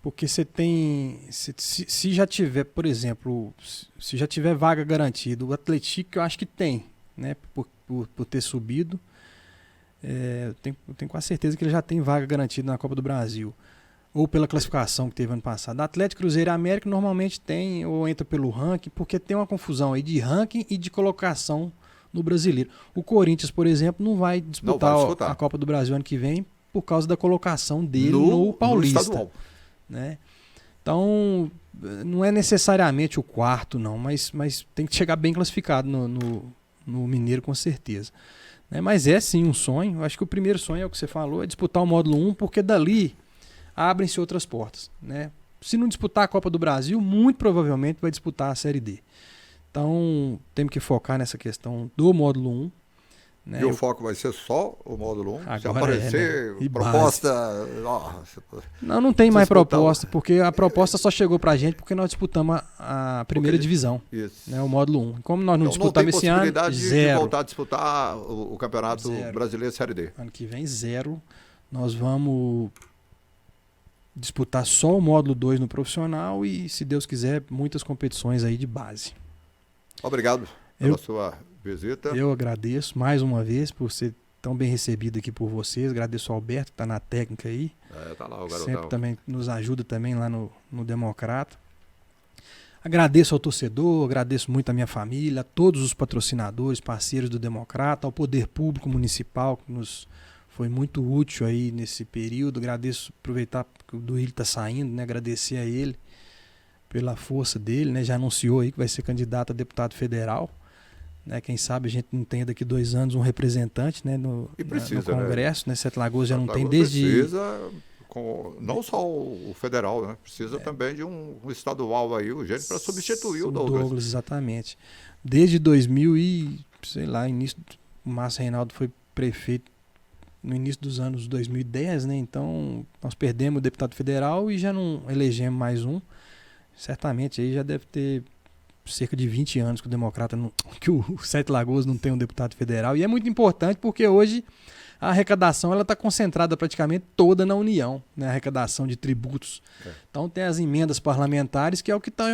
Speaker 2: Porque você tem... Se já tiver, por exemplo, se já tiver vaga garantida, o Atlético eu acho que tem, né? Por ter subido. Eu tenho quase certeza que ele já tem vaga garantida na Copa do Brasil. ou pela classificação que teve ano passado. Atlético, Cruzeiro e América normalmente tem ou entra pelo ranking, porque tem uma confusão aí de ranking e de colocação no brasileiro. O Corinthians, por exemplo, não vai disputar a Copa do Brasil ano que vem por causa da colocação dele no Paulista. No estadual. Né? Então, não é necessariamente o quarto, não, mas tem que chegar bem classificado no Mineiro, com certeza. Né? Mas é sim um sonho. Eu acho que o primeiro sonho é o que você falou, é disputar o módulo 1, porque dali abrem-se outras portas. Né? Se não disputar a Copa do Brasil, muito provavelmente vai disputar a Série D. Então, temos que focar nessa questão do módulo 1. Né?
Speaker 1: E o foco vai ser só o módulo 1? Se
Speaker 2: Agora
Speaker 1: aparecer proposta...
Speaker 2: Não tem mais proposta, porque a proposta só chegou pra gente porque nós disputamos a primeira divisão, né, o módulo 1. Como nós não disputamos esse ano, zero.
Speaker 1: De voltar a disputar o Campeonato Brasileiro Série D.
Speaker 2: Ano que vem, zero. Nós vamos disputar só o módulo 2 no profissional e, se Deus quiser, muitas competições aí de base.
Speaker 1: Obrigado pela sua visita.
Speaker 2: Eu agradeço mais uma vez por ser tão bem recebido aqui por vocês. Agradeço ao Alberto, que está na técnica aí.
Speaker 1: Tá lá o garotão.
Speaker 2: Sempre também nos ajuda também lá no Democrata. Agradeço ao torcedor, agradeço muito à minha família, a todos os patrocinadores, parceiros do Democrata, ao Poder Público Municipal, que nos foi muito útil aí nesse período. Agradeço, aproveitar que o Duílio está saindo, né? Agradecer a ele pela força dele, né? Já anunciou aí que vai ser candidato a deputado federal. Né? Quem sabe a gente não tenha daqui 2 anos um representante, né? no Congresso, né? Sete Lagoas já não tem desde...
Speaker 1: Precisa, não só o federal, né? Precisa também de um estadual aí, urgente, para substituir o Douglas.
Speaker 2: Exatamente. Desde 2000 e, sei lá, o Márcio Reinaldo foi prefeito no início dos anos 2010, né? Então nós perdemos o deputado federal e já não elegemos mais um. Certamente aí já deve ter cerca de 20 anos que o Democrata que o Sete Lagoas não tem um deputado federal, e é muito importante porque hoje a arrecadação ela está concentrada praticamente toda na União, né? A arrecadação de tributos. Então tem as emendas parlamentares, que é o que está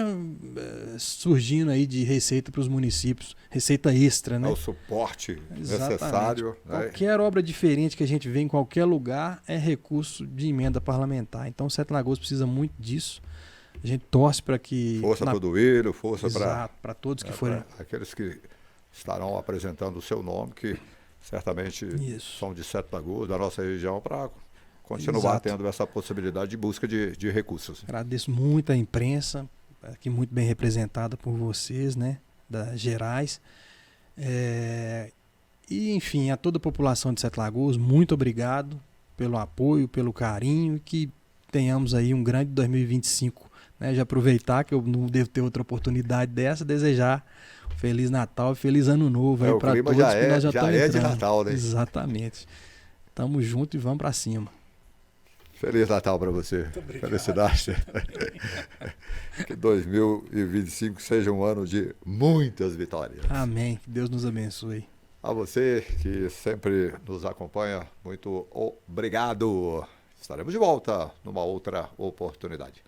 Speaker 2: surgindo aí de receita para os municípios, receita extra, né?
Speaker 1: É o suporte necessário.
Speaker 2: Né? Qualquer obra diferente que a gente vê em qualquer lugar é recurso de emenda parlamentar. Então o Sete Lagoas precisa muito disso. A gente torce para que...
Speaker 1: Força para o Duílio, força
Speaker 2: para todos que forem...
Speaker 1: Aqueles que estarão apresentando o seu nome, que certamente são de Sete Lagoas, da nossa região, para continuar tendo essa possibilidade de busca de recursos.
Speaker 2: Agradeço muito a imprensa, aqui muito bem representada por vocês, né, das Gerais. E, enfim, a toda a população de Sete Lagoas, muito obrigado pelo apoio, pelo carinho, e que tenhamos aí um grande 2025. Né, já aproveitar que eu não devo ter outra oportunidade dessa, desejar Feliz Natal e Feliz Ano Novo aí para todos, que nós já estamos entrando.
Speaker 1: De Natal, né?
Speaker 2: Exatamente. Tamo junto e vamos para cima.
Speaker 1: Feliz Natal para você. Felicidade. Que 2025 seja um ano de muitas vitórias.
Speaker 2: Amém. Que Deus nos abençoe.
Speaker 1: A você que sempre nos acompanha, muito obrigado. Estaremos de volta numa outra oportunidade.